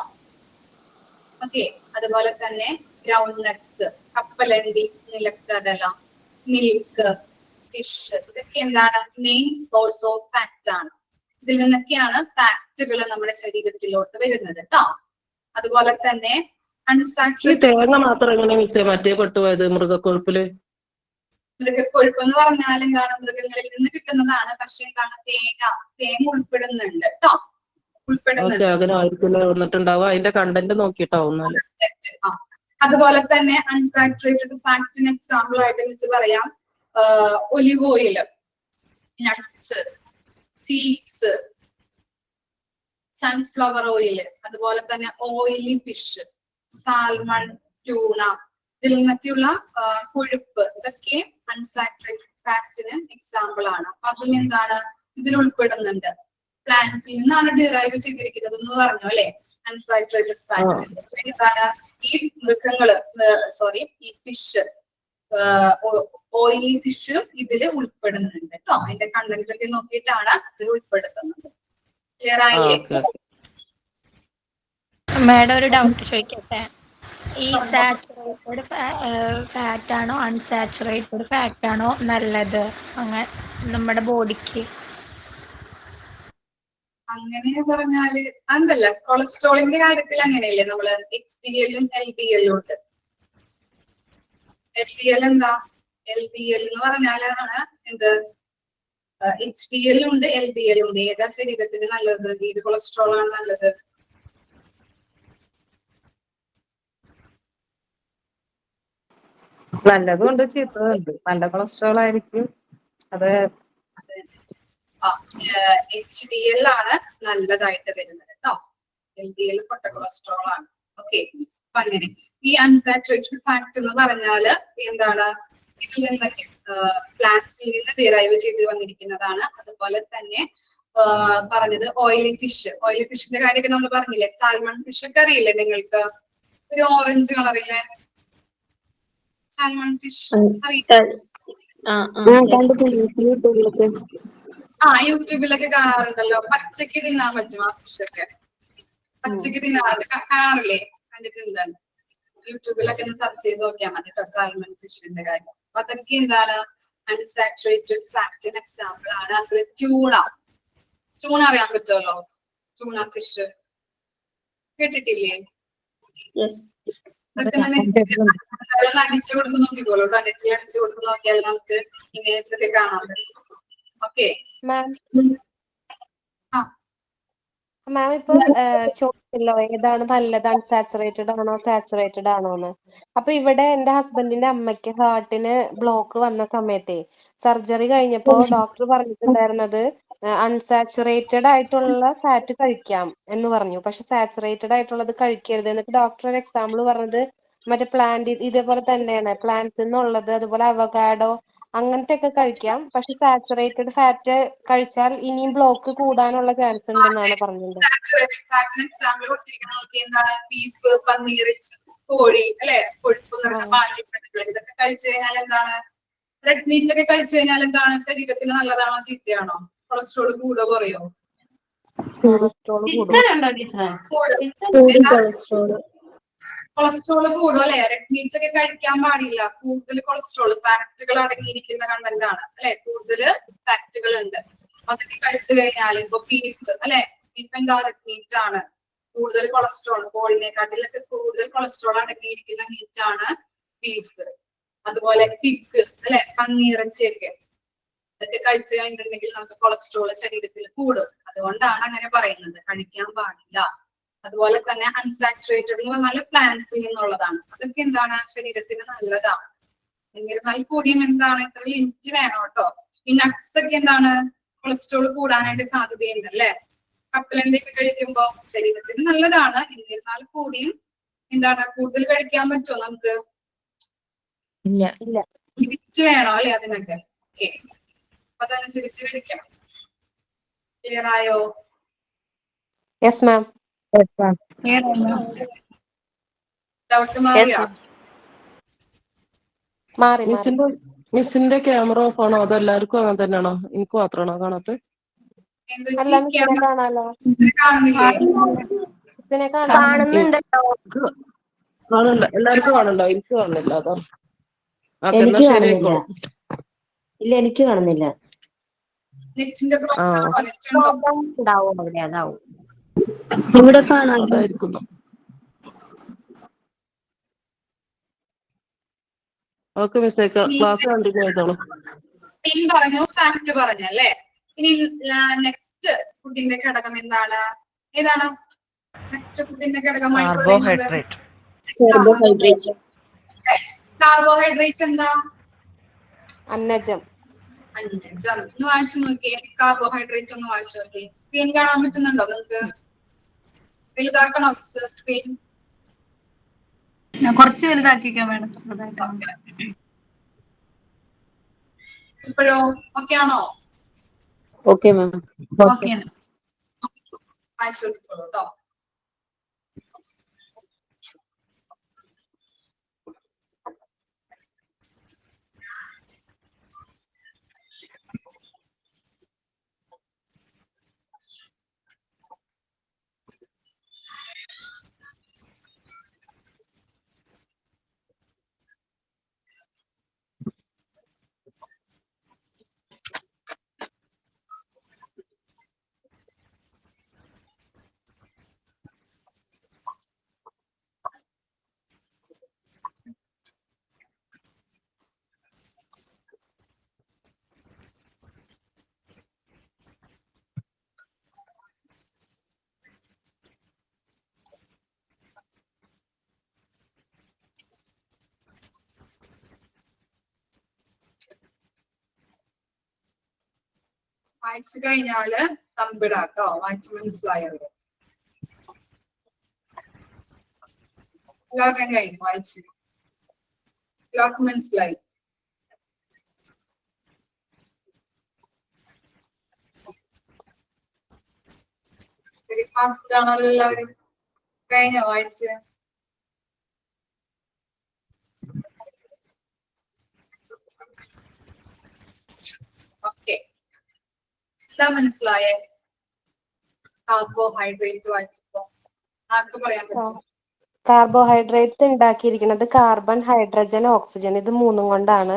ഓക്കെ, അതുപോലെ തന്നെ ഗ്രൗണ്ട് നട്ട്സ്, കപ്പലണ്ടി, നിലക്കടല, മിൽക്ക്, ഫിഷ്, ഇതൊക്കെ എന്താണ് മെയിൻ സോഴ്സ് ഓഫ് ഫാറ്റ് ആണ്. ഇതിൽ നിന്നൊക്കെയാണ് ഫാറ്റുകൾ നമ്മുടെ ശരീരത്തിലോട്ട് വരുന്നത് ട്ടോ. അതുപോലെ തന്നെ ഈ അൺസാച്ചുറേറ്റഡ് തേങ്ങ മാത്രം എങ്ങനെ മിച്ചേ മറ്റേ പെട്ടുപോയത് മൃഗക്കൊഴുപ്പില്? മൃഗക്കൊഴുപ്പ് എന്ന് പറഞ്ഞാൽ എന്താണ് മൃഗങ്ങളിൽ നിന്ന് കിട്ടുന്നതാണ്. പക്ഷെ എന്താണ് തേങ്ങ ഉൾപ്പെടുന്നുണ്ട് ട്ടോ, ഉൾപ്പെടുന്നുണ്ട്. അങ്ങനെ ആയിരിക്കില്ല വന്നിട്ടുണ്ടാവുക. അതിന്റെ കണ്ടന്റ് നോക്കിയിട്ടാവും. അതുപോലെ തന്നെ അൺസാച്ചുറേറ്റഡ് ഫാറ്റിന് എക്സാമ്പിൾ ആയിട്ട് വെച്ച് പറയാം olive oil, nuts, seeds, sunflower oil, അതുപോലെ തന്നെ ഓയിലി ഫിഷ്, സാൽമൺ, ട്യൂണ, ഇതിൽ നിന്നൊക്കെയുള്ള കൊഴുപ്പ്, ഇതൊക്കെ അൺസാച്ചുറേറ്റഡ് ഫാറ്റിന് എക്സാമ്പിൾ ആണ്. അപ്പൊ അതും എന്താണ് ഇതിൽ ഉൾപ്പെടുന്നുണ്ട്. പ്ലാന്റ്സിൽ നിന്നാണ് ഡിറൈവ് ചെയ്തിരിക്കുന്നത് എന്ന് പറഞ്ഞു അല്ലെ അൺസാച്ചുറേറ്റഡ് ഫാറ്റ്. എന്താണ് ഈ മൃഗങ്ങള് ഈ ഫിഷ്, ഓയിലി ഫിഷ് ഇതിൽ ഉൾപ്പെടുന്നുണ്ട് കേട്ടോ. അതിന്റെ കണ്ടന്റ് ഒക്കെ നോക്കിയിട്ടാണ് ഇത് ഉൾപ്പെടുത്തുന്നത്. ക്ലിയർ ആയില്ലേ? മാഡം ഒരു ഡൗട്ട് ചോദിക്കട്ടെ. ഈ സാച്ചുറേറ്റഡ് ഫാറ്റ് ആണോ അൺസാച്ചുറേറ്റഡ് ഫാറ്റ് ആണോ നല്ലത് അങ്ങനെ നമ്മുടെ ബോഡിക്ക്? അങ്ങനെ പറഞ്ഞാല് അതല്ല, കൊളസ്ട്രോളിന്റെ കാര്യത്തിൽ അങ്ങനെയല്ലേ, നമ്മള് HDL-ഉം LDL-ഉം ഉണ്ട്. LDL എന്താ? LDL എന്ന് പറഞ്ഞാലാണ് എന്ത് HDL ഉണ്ട്, LDL ഉണ്ട്. ഏതാ ശരീരത്തിന് നല്ലത്? ഏത് കൊളസ്ട്രോൾ ആണ് നല്ലത്? നല്ലതും ഉണ്ട് ചീത്തതും ഉണ്ട്. നല്ല കൊളസ്ട്രോൾ ആയിരിക്കും അത്. HDL ആണ് നല്ലതായിട്ട് വരുന്നത് കേട്ടോ. LDL പൊട്ട കൊളസ്ട്രോൾ ആണ്. ഓക്കെ, അപ്പൊ അങ്ങനെ ഈ അൺസാച്ചുറേറ്റഡ് ഫാറ്റ് എന്ന് പറഞ്ഞാല് എന്താണ് ഇതിൽ നിന്നൊക്കെ പ്ലാന്റ്സിൽ നിന്ന് ഡിറൈവ് ചെയ്ത് വന്നിരിക്കുന്നതാണ്. അതുപോലെ തന്നെ പറഞ്ഞത് ഓയിലി ഫിഷിന്റെ കാര്യമൊക്കെ നമ്മൾ പറഞ്ഞില്ലേ. സാൽമൺ ഫിഷ് ഒക്കെ അറിയില്ലേ നിങ്ങൾക്ക്? ഒരു ഓറഞ്ച് കളറില്ലേ സാൽമൺ ഫിഷ് അറിയില്ലേ? യൂട്യൂബിലൊക്കെ കാണാറുണ്ടല്ലോ. പച്ചക്ക് തിന്നാൻ പറ്റും ആ ഫിഷൊക്കെ. പച്ചക്ക് കാണാറില്ലേ? കണ്ടിട്ടുണ്ടല്ലോ. യൂട്യൂബിലൊക്കെ ഒന്ന് സെർച്ച് ചെയ്ത് നോക്കിയാൽ മതി സാൽമൺ ഫിഷിന്റെ കാര്യം. അപ്പൊ അതൊക്കെ എന്താണ് അൺസാച്ചുറേറ്റഡ് ഫാറ്റിന് എക്സാമ്പിൾ ആണ്. അതുപോലെ ട്യൂണ അറിയാൻ പറ്റുമല്ലോ. ട്യൂണ ഫിഷ് കേട്ടിട്ടില്ലേ? അടിച്ചു കൊടുത്ത് നോക്കിക്കോളൂ. നെറ്റിൽ അടിച്ചു കൊടുത്ത് നോക്കിയാൽ നമുക്ക് ഇമേജ് ഒക്കെ കാണാൻ പറ്റും. ഓക്കെ മാം ഇപ്പൊ ചോദിച്ചല്ലോ ഏതാണ് നല്ലത്, അൺസാച്ചുറേറ്റഡ് ആണോ സാച്ചുറേറ്റഡ് ആണോന്ന്. അപ്പൊ ഇവിടെ എന്റെ ഹസ്ബൻഡിന്റെ അമ്മയ്ക്ക് ഹാർട്ടിന് ബ്ലോക്ക് വന്ന സമയത്തെ സർജറി കഴിഞ്ഞപ്പോ ഡോക്ടർ പറഞ്ഞിട്ടുണ്ടായിരുന്നത് അൺസാച്ചുറേറ്റഡ് ആയിട്ടുള്ള ഫാറ്റ് കഴിക്കാം എന്ന് പറഞ്ഞു. പക്ഷെ സാച്ചുറേറ്റഡ് ആയിട്ടുള്ളത് കഴിക്കരുത്. എന്നിട്ട് ഡോക്ടർ ഒരു എക്സാമ്പിൾ പറഞ്ഞത് മറ്റേ പ്ലാന്റ് ഇതേപോലെ തന്നെയാണ്, പ്ലാന്റ്സിൽ നിന്നുള്ളത്. അതുപോലെ അവകാഡോ അങ്ങനത്തെ ഒക്കെ കഴിക്കാം. പക്ഷെ സാച്ചുറേറ്റഡ് ഫാറ്റ് കഴിച്ചാൽ ഇനിയും ബ്ലോക്ക് കൂടാനുള്ള ചാൻസ് ഉണ്ടെന്നാണ് പറഞ്ഞത്. എക്സാമ്പിൾ കൊടുത്തിരിക്കുന്നത് എന്താണ്? ബീഫ്, പന്നീർ, കോഴി അല്ലെ, കൊഴുപ്പ് നിറഞ്ഞ പാലുൽപ്പന്നങ്ങൾ ഇതൊക്കെ കഴിച്ചു കഴിഞ്ഞാൽ എന്താണ്? റെഡ് മീറ്റ് ഒക്കെ കഴിച്ചു കഴിഞ്ഞാൽ എന്താണ്? ശരീരത്തിന് നല്ലതാണോ ചീത്തയാണോ? കൊളസ്ട്രോൾ കൂടോ കുറയോ? കൊളസ്ട്രോൾ കൂടും. കൊളസ്ട്രോൾ കൂടും അല്ലെ. റെഡ് മീറ്റ് ഒക്കെ കഴിക്കാൻ പാടില്ല. കൂടുതൽ കൊളസ്ട്രോൾ ഫാറ്റുകൾ അടങ്ങിയിരിക്കുന്ന കണ്ടന്റ് ആണ് അല്ലെ. കൂടുതൽ ഫാറ്റുകൾ ഉണ്ട്. അതൊക്കെ കഴിച്ചു കഴിഞ്ഞാൽ ഇപ്പൊ ബീഫ് അല്ലെ, ബീഫ് എന്താ? റെഡ് മീറ്റ് ആണ്. കൂടുതൽ കൊളസ്ട്രോൾ, കോഴിനെക്കാട്ടിലൊക്കെ കൂടുതൽ കൊളസ്ട്രോൾ അടങ്ങിയിരിക്കുന്ന മീറ്റ് ആണ് ബീഫ്. അതുപോലെ പിഗ് അല്ലെ, പന്നിയിറച്ചിയൊക്കെ ഇതൊക്കെ കഴിച്ചു കഴിഞ്ഞിട്ടുണ്ടെങ്കിൽ നമുക്ക് കൊളസ്ട്രോൾ ശരീരത്തിൽ കൂടും. അതുകൊണ്ടാണ് അങ്ങനെ പറയുന്നത്, കഴിക്കാൻ പാടില്ല. അതുപോലെ തന്നെ അൺസാച്ചുറേറ്റഡ് എന്ന് പറഞ്ഞാൽ പ്ലാന്റ്സിൽ നിന്നുള്ളതാണ്. അതൊക്കെ എന്താണ്? ശരീരത്തിന് നല്ലതാണ്. എന്നിരുന്നാൽ കൂടിയും എന്താണ് ഇത്ര ലിമിറ്റ് വേണം കേട്ടോ. ഈ നട്ട്സ് ഒക്കെ എന്താണ്? കൊളസ്ട്രോൾ കൂടാനായിട്ട് സാധ്യതയുണ്ട് അല്ലെ. കപ്പലണ്ടിയൊക്കെ കഴിക്കുമ്പോ ശരീരത്തിന് നല്ലതാണ്. എന്നിരുന്നാൽ കൂടിയും എന്താണ് കൂടുതൽ കഴിക്കാൻ പറ്റുമോ നമുക്ക്? ഇല്ല. ലിമിറ്റ് വേണോ അല്ലെ അതിനൊക്കെ? ഓക്കെ, അപ്പൊ അതനുസരിച്ച് കഴിക്കണം. ക്ലിയർ ആയോ? Yes ma'am. ഡൗട്ട് മാറിയോ? മാറി. മിസ്സിന്റെ ക്യാമറ ഓഫ് ആണോ അതോ എല്ലാവർക്കും അങ്ങനെ തന്നെയാണോ? എനിക്ക് മാത്രമാണോ കാണാത്തത്? അല്ല, മിസ്സിനെ കാണാലോ. കാണുന്നില്ലേ? മിസ്സിനെ കാണുന്നുണ്ടല്ലോ. കാണണ്ട, എല്ലാവർക്കും കാണണ്ടോ? എനിക്ക് കാണുന്നില്ല. അതാ എനിക്ക് കാണുന്നില്ല. ഇല്ല, എനിക്ക് കാണുന്നില്ല. നെറ്റിന്റെ ഉണ്ടാവും അവിടെ, അതാവും. ഇവിടെ കാണാം. അതായിരിക്കുന്നു. ഓക്കെ മിസ്സേ, ക്ലാസ് കണ്ടിന്യൂ ചെയ്തോളൂ. പറഞ്ഞു, ഫാക്ട് പറഞ്ഞല്ലേ. ഇനി നെക്സ്റ്റ് ഫുഡിന്റെ ഘടകം എന്താണ്? ഏതാണ് നെക്സ്റ്റ് ഫുഡിന്റെ ഘടകമായിട്ടുള്ളത്? കാർബോഹൈഡ്രേറ്റ് എന്താ? അന്നജം. ഒന്ന് വായിച്ചു നോക്കിയേ. കാർബോഹൈഡ്രേറ്റ് ഒന്ന് വായിച്ചു നോക്കിയേ. സ്ക്രീൻ കാണാൻ പറ്റുന്നുണ്ടോ നിങ്ങൾക്ക്? വലുതാക്കണോ സ്ക്രീൻ? കുറച്ച് വലുതാക്കിക്കാൻ വേണം. ഇപ്പോഴോ ഓക്കെ ആണോ? Okay ma'am. ഓക്കെയാണ്. വായിച്ചു നോക്കിക്കോളൂ കേട്ടോ. വായിച്ചു കഴിഞ്ഞാല് തമ്പിടാട്ടോ. വായിച്ച് മനസ്സിലായത് എല്ലാവരും കഴിഞ്ഞു. വായിച്ചു എല്ലാവർക്കും മനസ്സിലായി? വെരി ഫാസ്റ്റ് ആണല്ലോ എല്ലാവരും. കഴിഞ്ഞോ വായിച്ച്? ഓക്കെ, എന്താ മനസ്സിലായേ? കാർബോഹൈഡ്രേറ്റ് വായിച്ചപ്പോ ആർക്ക് പറയാൻ പറ്റും? കാർബോഹൈഡ്രേറ്റ്സ് ഉണ്ടാക്കിയിരിക്കുന്നത് കാർബൺ, ഹൈഡ്രജൻ, ഓക്സിജൻ ഇത് മൂന്നും കൊണ്ടാണ്.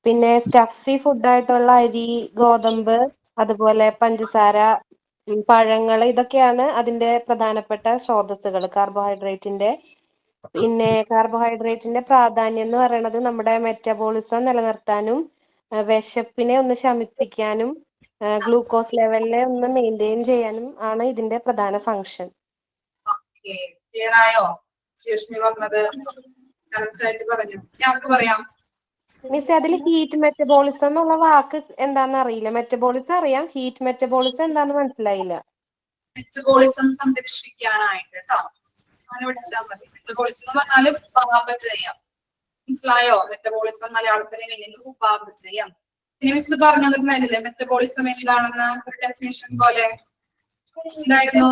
പിന്നെ സ്റ്റഫി ഫുഡായിട്ടുള്ള അരി, ഗോതമ്പ്, അതുപോലെ പഞ്ചസാര, പഴങ്ങള് ഇതൊക്കെയാണ് അതിന്റെ പ്രധാനപ്പെട്ട സ്രോതസ്സുകൾ കാർബോഹൈഡ്രേറ്റിന്റെ. പിന്നെ കാർബോഹൈഡ്രേറ്റിന്റെ പ്രാധാന്യം എന്ന് പറയുന്നത് നമ്മുടെ മെറ്റബോളിസം നിലനിർത്താനും വിശപ്പിനെ ഒന്ന് ശമിപ്പിക്കാനും ഗ്ലൂക്കോസ് ലെവലിനെ ഒന്ന് മെയിൻറ്റെയിൻ ചെയ്യാനും ആണ് ഇതിന്റെ പ്രധാന ഫങ്ഷൻ. ഓക്കെ, ക്ലിയർ ആയോ? ശ്രീലക്ഷ്മി പറഞ്ഞത് കറക്റ്റ് ആയിട്ട് പറഞ്ഞു. ഞങ്ങൾക്ക് പറയാം. മിസ്, അതിൽ ഹീറ്റ് മെറ്റബോളിസം എന്നുള്ള വാക്ക് എന്താന്ന് അറിയില്ല. മെറ്റബോളിസം അറിയാം, ഹീറ്റ് മെറ്റബോളിസം എന്താന്ന് മനസ്സിലായില്ല. മെറ്റബോളിസം സംരക്ഷിക്കാനായിട്ട് കേട്ടോ, അങ്ങനെ പഠിച്ചാൽ മതി. മെറ്റബോളിസം എന്ന് പറഞ്ഞാല് ഉപാപചയം. മനസ്സിലായോ? മെറ്റബോളിസം മലയാളത്തിലെ മീനിങ് ഉപാപചയം. ഇനി മിസ് പറഞ്ഞു തന്നിട്ടുണ്ടായിരുന്നില്ലേ മെറ്റബോളിസം എന്താണെന്ന് ഒരു ഡെഫിനിഷൻ പോലെ? എന്തായിരുന്നു?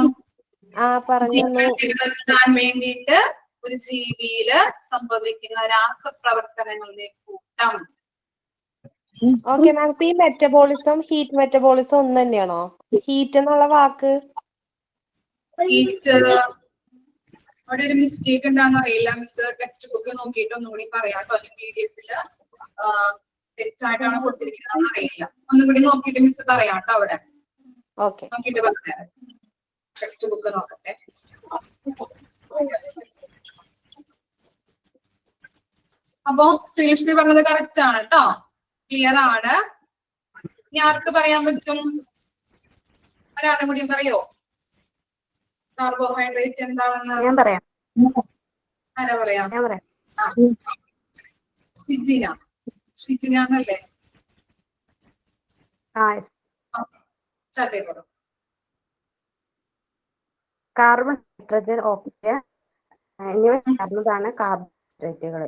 നിലനിർത്താൻ വേണ്ടിയിട്ട് ഒരു ജീവിയില് സംഭവിക്കുന്ന രാസപ്രവർത്തനങ്ങളുടെ കൂട്ടം. ഓക്കെ മാം, ഇപ്പൊ ഈ മെറ്റബോളിസം ഹീറ്റ് മെറ്റബോളിസം ഒന്ന് തന്നെയാണോ? ഹീറ്റ് എന്നുള്ള വാക്ക് ഹീറ്റ് അവിടെ ഒരു മിസ്റ്റേക്ക് ഉണ്ടാന്ന് അറിയില്ല. മിസ് ടെക്സ്റ്റ് ബുക്ക് നോക്കിയിട്ട് ഒന്നുകൂടി പറയാട്ടോ. PDF-ല് തെറ്റായിട്ടാണ് കൊടുത്തിരിക്കുന്നത് അറിയില്ല. ഒന്നുകൂടി നോക്കിയിട്ട് മിസ് പറയാട്ടോ അവിടെ. നോക്കിയിട്ട് പറഞ്ഞുതരാം. ടെക്സ്റ്റ് ബുക്ക് നോക്കട്ടെ. അപ്പോ ശ്രീലക്ഷ്മി പറഞ്ഞത് കറക്റ്റ് ആണ് കേട്ടോ. ക്ലിയർ ആണ്. ഇനി ആർക്ക് പറയാൻ പറ്റും? ഒരാളും കൂടി പറയോ കാർബോഹൈഡ്രേറ്റ് എന്താണെന്ന്? ഞാൻ പറയാം. ആരാ പറയാ? ഷിജിന. ഷിജിന എന്നല്ലേ? സ്റ്റാർട്ട് ചെയ്തോളൂ. കാർബൺ, ഹൈഡ്രജൻ, ഓക്സിജൻ എന്നിവ ചേർന്നതാണ് കാർബോഹൈഡ്രേറ്റുകൾ.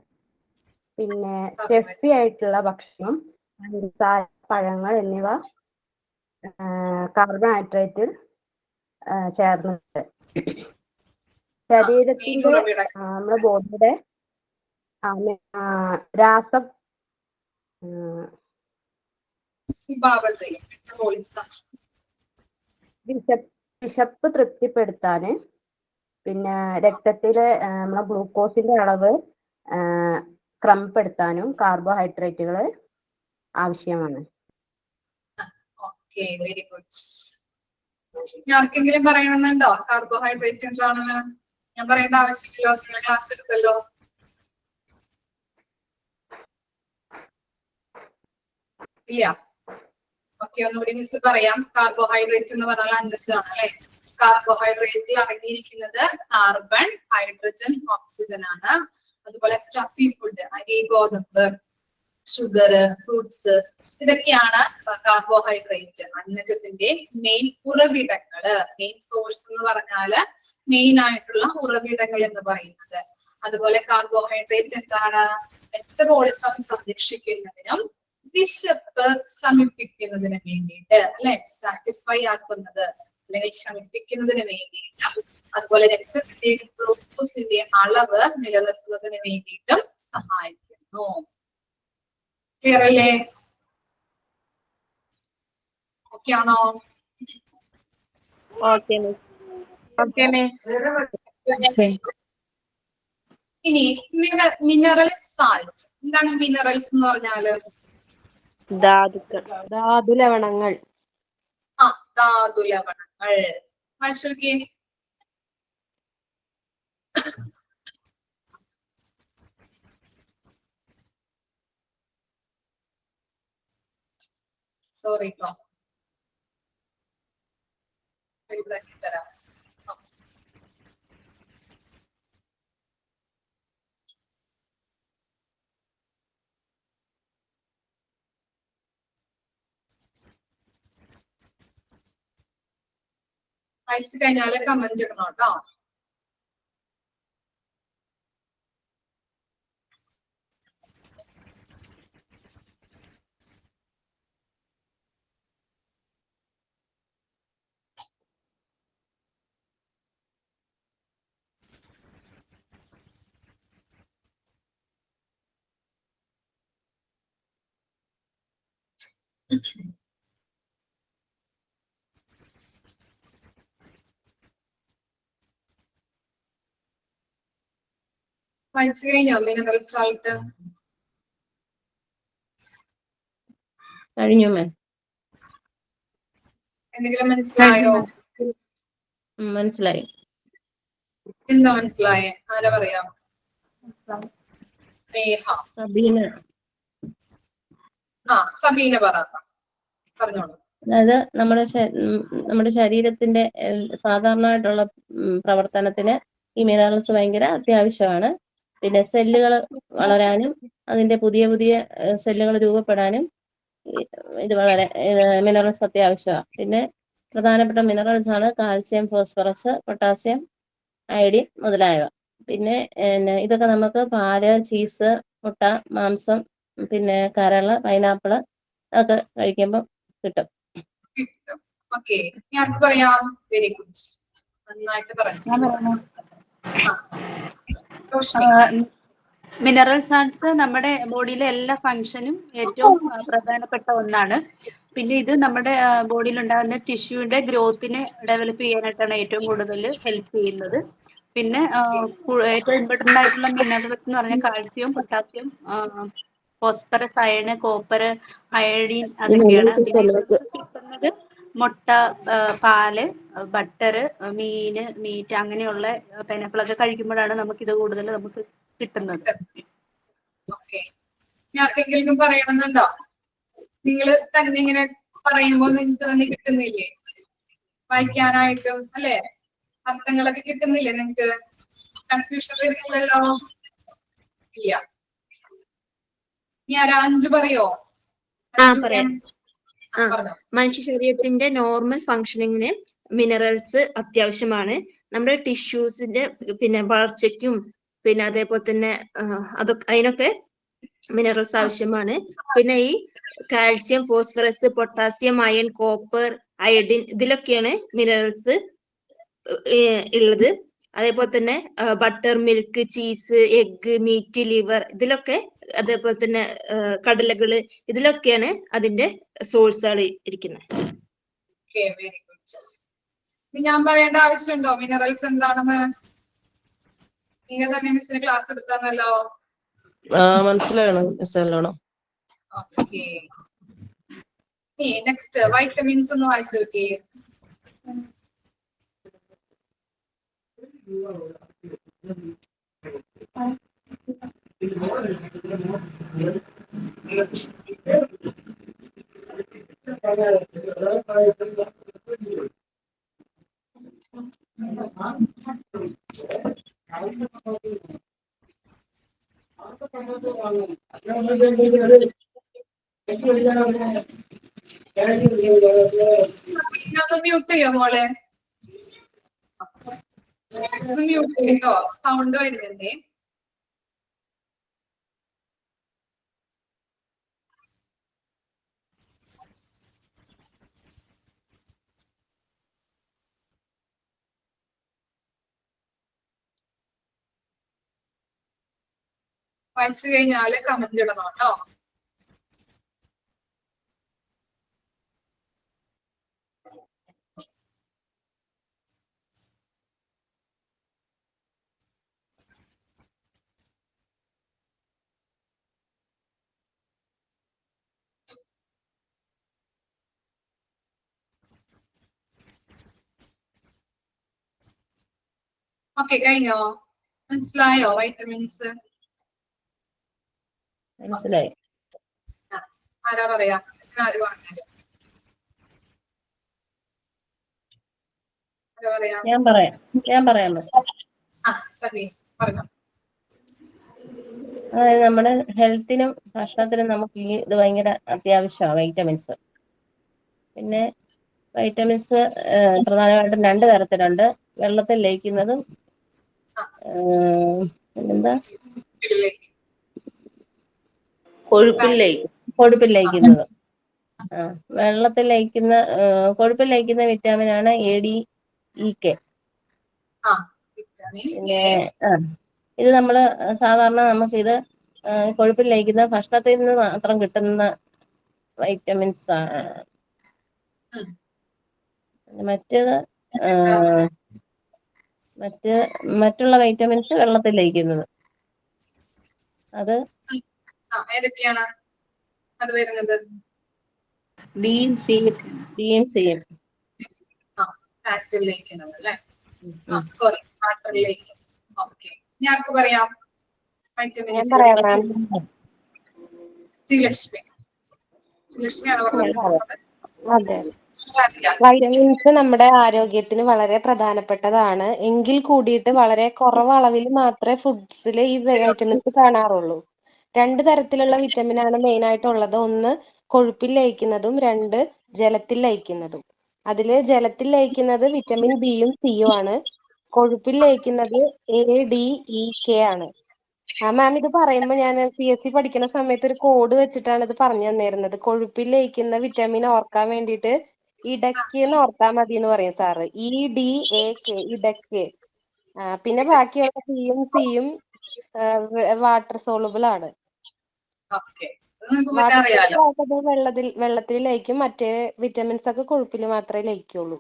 പിന്നെ സ്റ്റെഫി ആയിട്ടുള്ള ഭക്ഷണം, പഞ്ചസാര, പഴങ്ങൾ എന്നിവ കാർബോഹൈഡ്രേറ്റിൽ ചേർന്നിട്ടുണ്ട്. ശരീരത്തിന്റെ നമ്മുടെ ബോഡിയുടെ രാസം വിശപ്പ് തൃപ്തിപ്പെടുത്താന്, പിന്നെ രക്തത്തിലെ നമ്മളെ ഗ്ലൂക്കോസിന്റെ അളവ് ക്രമപ്പെടുത്താനും കാർബോഹൈഡ്രേറ്റുകൾ ആവശ്യമാണ്. Okay, very good. ആർക്കെങ്കിലും പറയണമെന്നുണ്ടോ കാർബോഹൈഡ്രേറ്റ് എന്താണെന്ന്? ഞാൻ പറയേണ്ട ആവശ്യമില്ലല്ലോ, നിങ്ങൾ ക്ലാസ് എടുത്തല്ലോ. ഇല്ല. ഓക്കെ, ഒന്നുകൂടി മിസ് പറയാം. കാർബോഹൈഡ്രേറ്റ് എന്ന് പറഞ്ഞാൽ എന്തൊക്കെയാണ് അല്ലെ? കാർബോഹൈഡ്രേറ്റിൽ അടങ്ങിയിരിക്കുന്നത് കാർബൺ, ഹൈഡ്രജൻ, ഓക്സിജൻ ആണ്. അതുപോലെ സ്റ്റഫി ഫുഡ്, അരി, ഗോതമ്പ്, ഷുഗർ, ഫ്രൂട്ട്സ്, ഇതൊക്കെയാണ് കാർബോഹൈഡ്രേറ്റ്. അന്നജത്തിന്റെ മെയിൻ ഉറവിടങ്ങള്, മെയിൻ സോഴ്സ് എന്ന് പറഞ്ഞാല് മെയിൻ ആയിട്ടുള്ള ഉറവിടങ്ങൾ എന്ന് പറയുന്നത്. അതുപോലെ കാർബോഹൈഡ്രേറ്റ് എന്താണ്? മെറ്റബോളിസം സംരക്ഷിക്കുന്നതിനും വിശപ്പ് ശമിപ്പിക്കുന്നതിന് വേണ്ടിയിട്ട് അല്ലെ, സാറ്റിസ്ഫൈ ആക്കുന്നത് അല്ലെങ്കിൽ ശമിപ്പിക്കുന്നതിന് വേണ്ടിയിട്ടും, അതുപോലെ രക്തത്തിന്റെയും ഗ്ലൂക്കോസിന്റെയും അളവ് നിലനിർത്തുന്നതിന് വേണ്ടിയിട്ടും സഹായിക്കുന്നു. ക്ലിയർ അല്ലേ? ഓക്കെ ആണോ? ഇനി മിനറൽ സാൾട്ട്. എന്താണ് മിനറൽസ് എന്ന് പറഞ്ഞാല്? ധാതു ലവണങ്ങൾ. ധാതു ലവണങ്ങൾ. മനസ്സിലാക്കിയേ? സോറി കേട്ടോ, തരാം. അയച്ചു കഴിഞ്ഞാല് കമന്റ് ഇടണം കേട്ടോ. വായിച്ചു കഴിഞ്ഞോ മിനറൽ സാൾട്ട്? കഴിഞ്ഞു മാം. എന്തെങ്കിലും മനസ്സിലായോ? മനസ്സിലായി. എന്താ മനസ്സിലായേ? ആരാ പറയാം? സ്നേഹ. സബീന പറഞ്ഞോളൂ. അതായത് നമ്മുടെ ശരീരത്തിന്റെ സാധാരണമായിട്ടുള്ള പ്രവർത്തനത്തിന് ഈ മിനറൽസ് ഭയങ്കര അത്യാവശ്യമാണ്. പിന്നെ സെല്ലുകൾ വളരാനും അതിന്റെ പുതിയ പുതിയ സെല്ലുകൾ രൂപപ്പെടാനും ഇത് വളരെ മിനറൽസ് അത്യാവശ്യമാണ്. പിന്നെ പ്രധാനപ്പെട്ട മിനറൽസ് ആണ് കാൽസ്യം, ഫോസ്ഫറസ്, പൊട്ടാസ്യം, അയഡിൻ മുതലായവ. പിന്നെ ഇതൊക്കെ നമുക്ക് പാല്, ചീസ്, മുട്ട, മാംസം, പിന്നെ കരള്, പൈനാപ്പിള് അതൊക്കെ കഴിക്കുമ്പോൾ കിട്ടും. ഓക്കെ, ഞാൻ പറയാം. വെരി ഗുഡ്, നന്നായിട്ട് പറഞ്ഞു. മിനറൽ സാൾട്ട്സ് നമ്മുടെ ബോഡിയിലെ എല്ലാ ഫങ്ഷനും ഏറ്റവും പ്രധാനപ്പെട്ട ഒന്നാണ്. പിന്നെ ഇത് നമ്മുടെ ബോഡിയിൽ ഉണ്ടാകുന്ന ടിഷ്യൂയുടെ ഗ്രോത്തിനെ ഡെവലപ്പ് ചെയ്യാനായിട്ടാണ് ഏറ്റവും കൂടുതൽ ഹെൽപ്പ് ചെയ്യുന്നത്. പിന്നെ ഏറ്റവും ഇമ്പോർട്ടൻ്റ് ആയിട്ടുള്ള മിനറൽസ് എന്ന് പറഞ്ഞാൽ calcium, potassium, phosphorus, iron, copper, iodine, അതൊക്കെയാണ്. പിന്നെ ഇതൊക്കെ കിട്ടുന്നത് മുട്ട, പാല്, ബട്ടറ്, മീറ്റ് അങ്ങനെയുള്ള പൈനാപ്പിളൊക്കെ കഴിക്കുമ്പോഴാണ് നമുക്കിത് കൂടുതൽ നമുക്ക് കിട്ടുന്നത്. ആർക്കെങ്കിലും പറയണമെന്നുണ്ടോ? നിങ്ങൾ തന്നെ ഇങ്ങനെ പറയുമ്പോ നിങ്ങൾക്ക് തന്നെ കിട്ടുന്നില്ലേ വായിക്കാനായിട്ടും അല്ലെ? അർത്ഥങ്ങളൊക്കെ കിട്ടുന്നില്ലേ നിങ്ങൾക്ക്? കൺഫ്യൂഷൻ വരുന്നില്ലല്ലോ? ഇല്ല. ഞാൻ 5 പറയോ? പറയാം. മനുഷ്യ ശരീരത്തിന്റെ നോർമൽ ഫങ്ഷനിങ്ങിന് മിനറൽസ് അത്യാവശ്യമാണ്. നമ്മുടെ ടിഷ്യൂസിന്റെ പിന്നെ വളർച്ചയ്ക്കും പിന്നെ അതേപോലെ തന്നെ അതൊക്കെ അതിനൊക്കെ മിനറൽസ് ആവശ്യമാണ്. പിന്നെ ഈ calcium, phosphorus, potassium, iron, copper, iodine ഇതിലൊക്കെയാണ് മിനറൽസ് ഉള്ളത്. അതേപോലെ തന്നെ butter, milk, cheese, egg, meat, liver ഇതിലൊക്കെ, അതേപോലെ തന്നെ കടലകള് ഇതിലൊക്കെയാണ് അതിന്റെ സോഴ്സുകൾ ഇരിക്കുന്നത്. Very good. ഞാൻ പറയേണ്ട ആവശ്യമുണ്ടോ മിനറൽസ് എന്താണെന്ന്? നിങ്ങൾ തന്നെ മിസ്സിന് ക്ലാസ് എടുത്താന്നല്ലോ. മനസ്സിലായണം മിസ് നല്ലോണം. ഓക്കെ, നെക്സ്റ്റ് വൈറ്റമിൻസ് ഒന്ന് വായിച്ചു നോക്കിയേ. മ്യൂട്ട് ചെയ്യോ മോളെ? മ്യൂട്ട് ചെയ്യോ? സൗണ്ട് വരുന്നുണ്ടേ. വായിച്ചു കഴിഞ്ഞാല് കമന്റ് ഇടണം കേട്ടോ. ഓക്കെ, കഴിഞ്ഞോ? മനസ്സിലായോ വൈറ്റമിൻസ്? മനസ്സിലായി. ആരാ പറയാ? ആര് പറഞ്ഞത്? ആരാ പറയാ? ഞാൻ പറയാം. സഹി പറഞ്ഞോ. അതായത് നമ്മുടെ ഹെൽത്തിനും ഭക്ഷണത്തിനും നമുക്ക് ഇത് ഭയങ്കര അത്യാവശ്യമാണ് വൈറ്റമിൻസ്. പിന്നെ വൈറ്റമിൻസ് പ്രധാനമായിട്ടും 2 തരത്തിലുണ്ട്. വെള്ളത്തിൽ ലയിക്കുന്നതും പിന്നെന്താ കൊഴുപ്പിൽ ലയിക്കുന്നതും. വെള്ളത്തിൽ ലയിക്കുന്ന കൊഴുപ്പിൽ ലയിക്കുന്ന വിറ്റാമിനാണ് ADEK. പിന്നെ ഇത് നമ്മള് സാധാരണ നമുക്കിത് കൊഴുപ്പിൽ ലയിക്കുന്ന ഭക്ഷണത്തിൽ നിന്ന് മാത്രം കിട്ടുന്ന വൈറ്റമിൻസ് ആണ്. മറ്റുള്ള വൈറ്റമിൻസ് വെള്ളത്തിൽ ലയിക്കുന്നത്. അത് ഏതൊക്കെയാണ് അത് വരുന്നത്? ബിയും സിയും. ഫാറ്റിൽ ലയിക്കുന്നത് അല്ലേ? സോറി, വാട്ടറിൽ ലയിക്കുന്നത്. ഓക്കെ, ഞാൻ ആർക്ക് പറയാം? വൈറ്റമിൻ ശ്രീലക്ഷ്മിയാണ് പറഞ്ഞത്. അതെ, വൈറ്റമിൻസ് നമ്മുടെ ആരോഗ്യത്തിന് വളരെ പ്രധാനപ്പെട്ടതാണ്. എങ്കിൽ കൂടിയിട്ട് വളരെ കുറവ് അളവിൽ മാത്രമേ ഫുഡ്സിൽ ഈ വൈറ്റമിൻസ് കാണാറുള്ളൂ. 2 തരത്തിലുള്ള വിറ്റമിൻ ആണ് മെയിൻ ആയിട്ടുള്ളത്. ഒന്ന് കൊഴുപ്പിൽ ലയിക്കുന്നതും 2 ജലത്തിൽ ലയിക്കുന്നതും. അതില് ജലത്തിൽ ലയിക്കുന്നത് വിറ്റമിൻ ബിയും സിയും ആണ്. കൊഴുപ്പിൽ ലയിക്കുന്നത് ADEK ആണ്. മാം ഇത് പറയുമ്പോൾ ഞാൻ PSC പഠിക്കുന്ന സമയത്ത് ഒരു കോഡ് വെച്ചിട്ടാണ് ഇത് പറഞ്ഞു തന്നിരുന്നത്. കൊഴുപ്പിൽ ലയിക്കുന്ന വിറ്റമിൻ ഓർക്കാൻ വേണ്ടിയിട്ട് ഇടയ്ക്ക് എന്ന് ഓർത്താൽ മതി എന്ന് പറയും സാറ്. EDAK, ഇടയ്ക്ക്. പിന്നെ ബാക്കിയുള്ള ബിയും സിയും വാട്ടർ സോളുബിൾ ആണ്. വെള്ളത്തിൽ ലയിക്കും. മറ്റേ വിറ്റമിൻസ് ഒക്കെ കൊഴുപ്പിൽ മാത്രമേ ലയിക്കുള്ളൂ.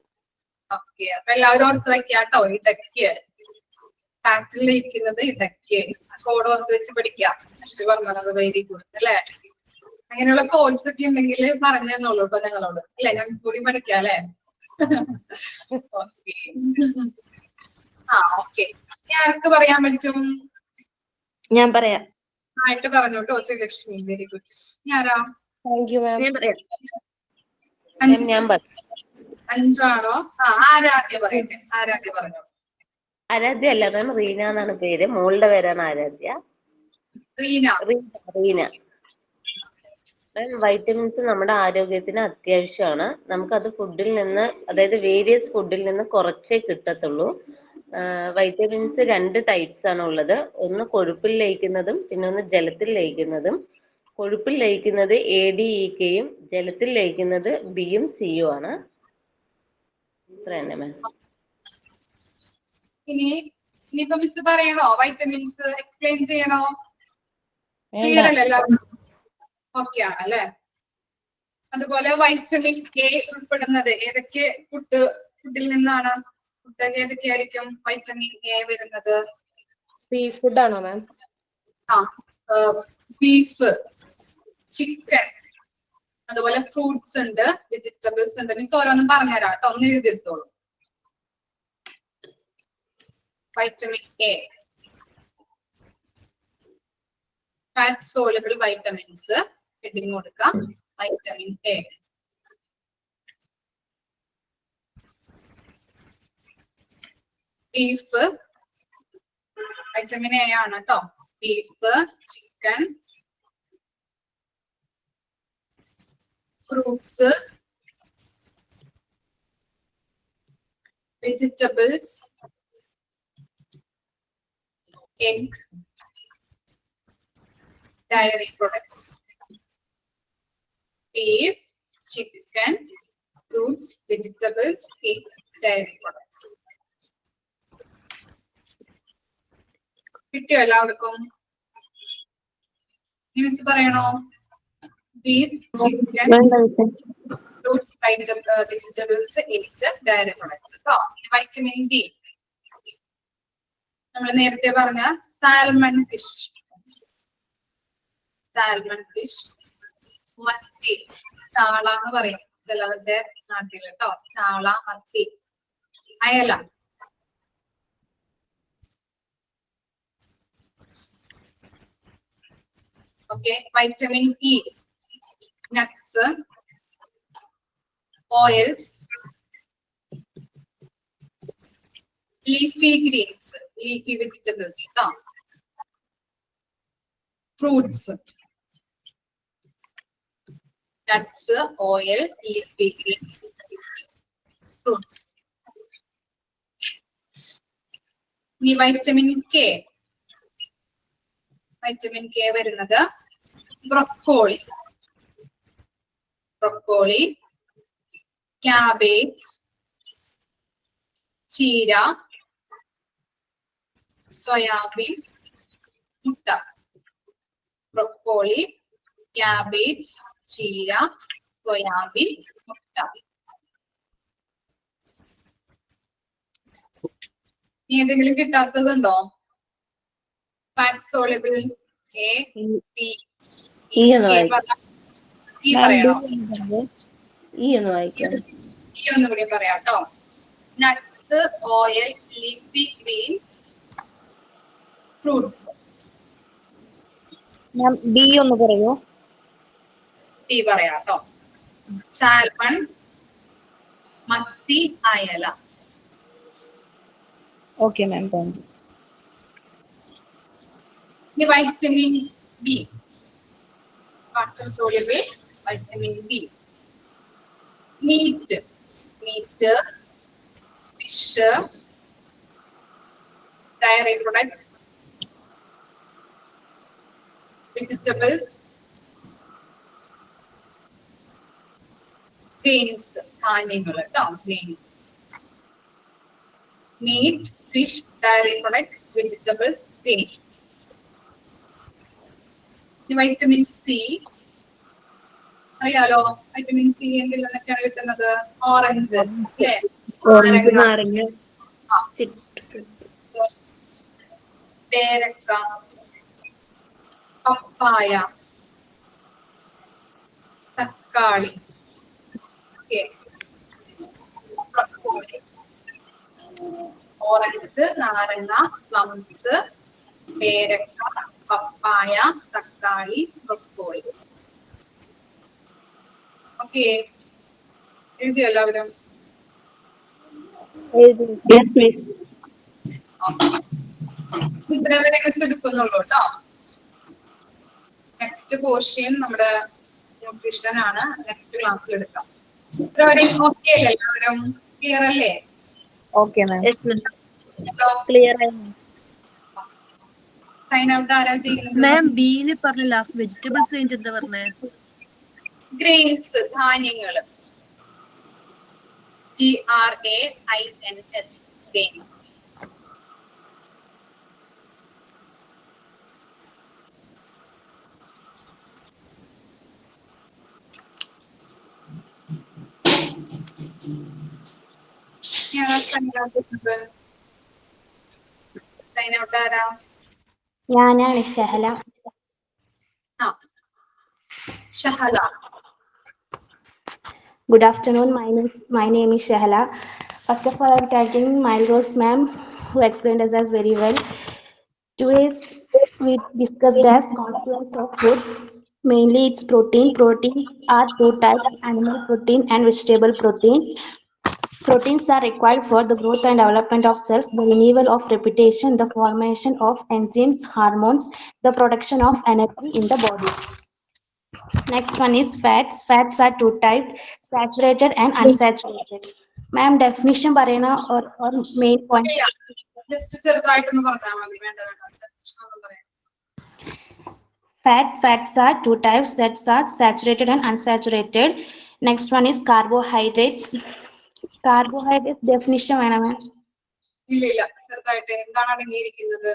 എല്ലാവരും ഓർത്ത് വയ്ക്കാട്ടോ. ഇടയ്ക്ക് ഫാറ്റിൽ ലയിക്കുന്നത് ഇടയ്ക്ക്. കോഡ് ഓർത്ത് വെച്ച് പഠിക്കാം. പറഞ്ഞത് വെരി ഗുഡ് അല്ലെ? അങ്ങനെയുള്ള കോഡ്സ് ഒക്കെ ഉണ്ടെങ്കിൽ പറഞ്ഞു തന്നോളൂ കേട്ടോ ഞങ്ങളോട്. അല്ലെ, ഞങ്ങൾക്ക് കൂടി പഠിക്കാം അല്ലെ? ഓക്കെ, ഞാൻ ആർക്ക് പറയാൻ പറ്റും? ഞാൻ പറയാം. ആയിട്ട് പറഞ്ഞോട്ടോ ശ്രീലക്ഷ്മി. Very good. ഞാനാ? അഞ്ചാണോ? ആരാധ്യ പറയട്ടെ. ആരാധ്യ പറഞ്ഞോ. ആരാധ്യ അല്ല, മാം റീന എന്നാണ് പേര്. മോളുടെ പേരാണ് ആരാധ്യ. റീന. വൈറ്റമിൻസ് നമ്മുടെ ആരോഗ്യത്തിന് അത്യാവശ്യമാണ്. നമുക്കത് ഫുഡിൽ നിന്ന്, അതായത് വേരിയസ് ഫുഡിൽ നിന്ന് കുറച്ചേ കിട്ടത്തുള്ളൂ. വൈറ്റമിൻസ് 2 ടൈപ്സ് ആണ് ഉള്ളത്. ഒന്ന് കൊഴുപ്പിൽ ലയിക്കുന്നതും പിന്നെ ഒന്ന് ജലത്തിൽ ലയിക്കുന്നതും. കൊഴുപ്പിൽ ലയിക്കുന്നത് ADEKയും ജലത്തിൽ ലയിക്കുന്നത് Bയും Cയും ആണ്. ഇത്ര തന്നെ മാം. ഇനിയിപ്പോ മിസ് പറയണോ? വൈറ്റമിൻസ് എക്സ്പ്ലെയിൻ ചെയ്യണോ? ക്ലിയർ അല്ലേ എല്ലാവരും? ഓക്കെ ആണല്ലേ? അതുപോലെ വൈറ്റമിൻ എ ഉൾപ്പെടുന്നത് ഏതൊക്കെ ഫുഡിൽ നിന്നാണ്? ഫുഡ് ഏതൊക്കെയായിരിക്കും വൈറ്റമിൻ എ വരുന്നത്? സീ ഫുഡ് ആണോ മാം? ബീഫ്, ചിക്കൻ, അതുപോലെ ഫ്രൂട്ട്സ് ഉണ്ട്, വെജിറ്റബിൾസ് ഉണ്ട്. മിസ് ഓരോന്നും പറഞ്ഞുതരാം കേട്ടോ, ഒന്ന് എഴുതിയെടുത്തോളൂ. Vitamin A, fat soluble vitamins heading കൊടുക്കാം. Vitamin A. Beef vitamin A ആണ് കേട്ടോ. Beef, chicken, fruits, vegetables, egg, dairy products. Beef, chicken, fruits, vegetables, egg, dairy products. കിട്ടിയോ എല്ലാവർക്കും? മിസ് പറയണോ? Beef, chicken, fruits, vegetables, egg, dairy products. Vitamin D നമ്മൾ നേരത്തെ പറഞ്ഞ salmon fish, മത്തി, ചാള എന്ന് പറയും ചിലവരുടെ നാട്ടിൽ കേട്ടോ. ചാള, മത്തി, അയല. Okay. Vitamin E, nuts, oils, leafy greens, leafy vegetables, fruits, nuts, oil, leafy greens, fruits. ഇനി വൈറ്റമിൻ കെ. വൈറ്റമിൻ കെ വരുന്നത് ബ്രൊക്കോളി, ക്യാബേജ്, ചീര, സോയാബീൻ, മുട്ട. ബ്രൊക്കോളി, ക്യാബേജ്, ചീര, സോയാബീൻ, മുട്ട. ഏതെങ്കിലും കിട്ടാത്തതുണ്ടോ? Fat soluble A, B, E എന്ന് പറയണോ? ഒന്നുകൂടി പറയാം കേട്ടോ. Nuts, oil, leafy greens, fruits. B ഒന്ന് പറയോ? ബി പറയാം കേട്ടോ. സാൽമൺ, മത്തി, അയല. Okay ma'am, thank you. ഇനി vitamin B, water soluble vitamin B. Meat, fish, dairy products, vegetables, grains, ധാന്യങ്ങൾ കേട്ടോ. Grains, meat, fish, dairy products, vegetables, grains. Vitamin C അറിയാലോ. വൈറ്റമിൻ സി എന്തിൽ നിന്നൊക്കെയാണ് കിട്ടുന്നത്? ഓറഞ്ച് അല്ലേ? നാരങ്ങ, പേരക്ക, പപ്പായ, തക്കാളി, ഓറഞ്ച്, നാരങ്ങ, പ്ലംസ്, പേരക്ക, പപ്പായ, തക്കാളി, ബ്രൊക്കോളി. ഓക്കെ, എഴുതിയോ എല്ലാവരും? ഇത്ര വരെ മിസ് എടുക്കുന്നുള്ളൂ കേട്ടോ. നെക്സ്റ്റ് പോർഷൻ നമ്മുടെ ന്യൂട്രീഷൻ ആണ്. നെക്സ്റ്റ് ക്ലാസ്സിൽ എടുക്കാം. ഇത്ര വരെ ഓക്കെ അല്ലേ എല്ലാവരും? ക്ലിയർ അല്ലേ? Okay ma'am. ക്ലിയർ ആയി സൈൻ ഔട്ട് ആരാ ചെയ്യുന്നത്? മാം ബിയില് പറഞ്ഞ ലാസ്റ്റ് വെജിറ്റബിൾസ് കഴിഞ്ഞിട്ട് എന്താ പറഞ്ഞേ? ഗ്രെയിൻസ്, ധാന്യങ്ങള്. GRAINS, grains. സൈൻ ഔട്ട് ആരാ? ഞാനാണ് Shahala. Shahala. Good afternoon. My name is Shahla. First of all, I'm thanking Milrose ma'am who explained us very well. Today we discussed as constituents of food. Mainly it's protein. Proteins are two types: animal protein and vegetable protein. Proteins are required for the growth and development of cells, the renewal of reputation, the formation of enzymes, hormones, the production of energy in the body. Next one is fats. Fats are two types: saturated and unsaturated. Ma'am, definition parayna or main points. Just ചെറുതായിട്ടൊന്ന് പറഞ്ഞാൽ മതി. വേണ്ട definition ഒന്നും പറയാം. Fats are two types, that are saturated and unsaturated. Next one is carbohydrates. Carbohydrates definition വേണം ma'am. ഇല്ല ചെറുതായിട്ട് എന്താണ് അടങ്ങിയിരിക്കുന്നത്,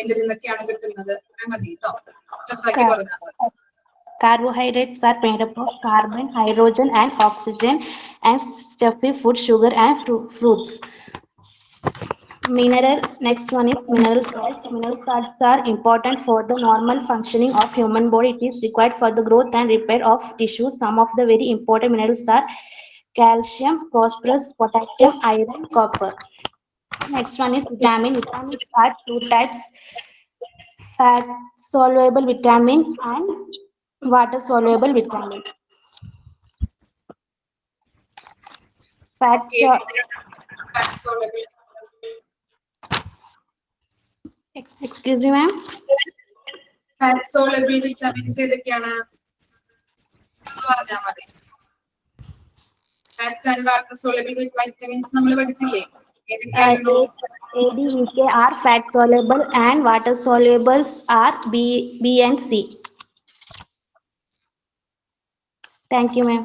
എന്തിൽ നിന്നൊക്കെയാണ് കിട്ടുന്നത് മതി കേട്ടോ. ചെറുതാക്കി പറഞ്ഞാൽ മതി. Carbohydrates are made up of carbon, hydrogen and oxygen and stuffy food, sugar and fruits. Next one is mineral salts. Mineral salts are important for the normal functioning of human body. It is required for the growth and repair of tissues. Some of the very important minerals are calcium, phosphorus, potassium, iron, copper. Next one is vitamin. Vitamins are two types: fat soluble vitamin and water soluble vitamin. Excuse me ma'am. Fat soluble vitamins ഏതൊക്കെയാണ് എന്ന് പറഞ്ഞാൽ മതി. Fat and water soluble vitamins നമ്മൾ പഠിച്ചില്ലേ? ഏതൊക്കെയായിരുന്നു? ADEK are fat soluble and water solubles are B and C. Thank you ma'am.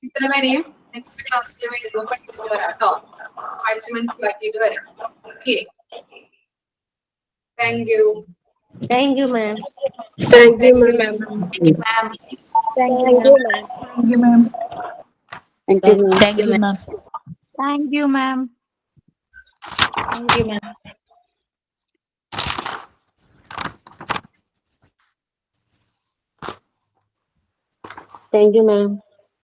ഇത്ര വരെയും next ക്ലാസ്സിൽ വരുമ്പോൾ പഠിച്ചിട്ട് വരാം കേട്ടോ. വായിച്ച് മനസ്സിലാക്കിയിട്ട് വരാം. Okay, thank you. Thank you, ma'am. Thank you, ma'am. Thank you, ma'am. Thank you, ma'am. Thank you, ma'am. Thank you, ma'am. Thank you, ma'am. Thank you, ma'am. Thank you, ma'am. Thank you ma'am.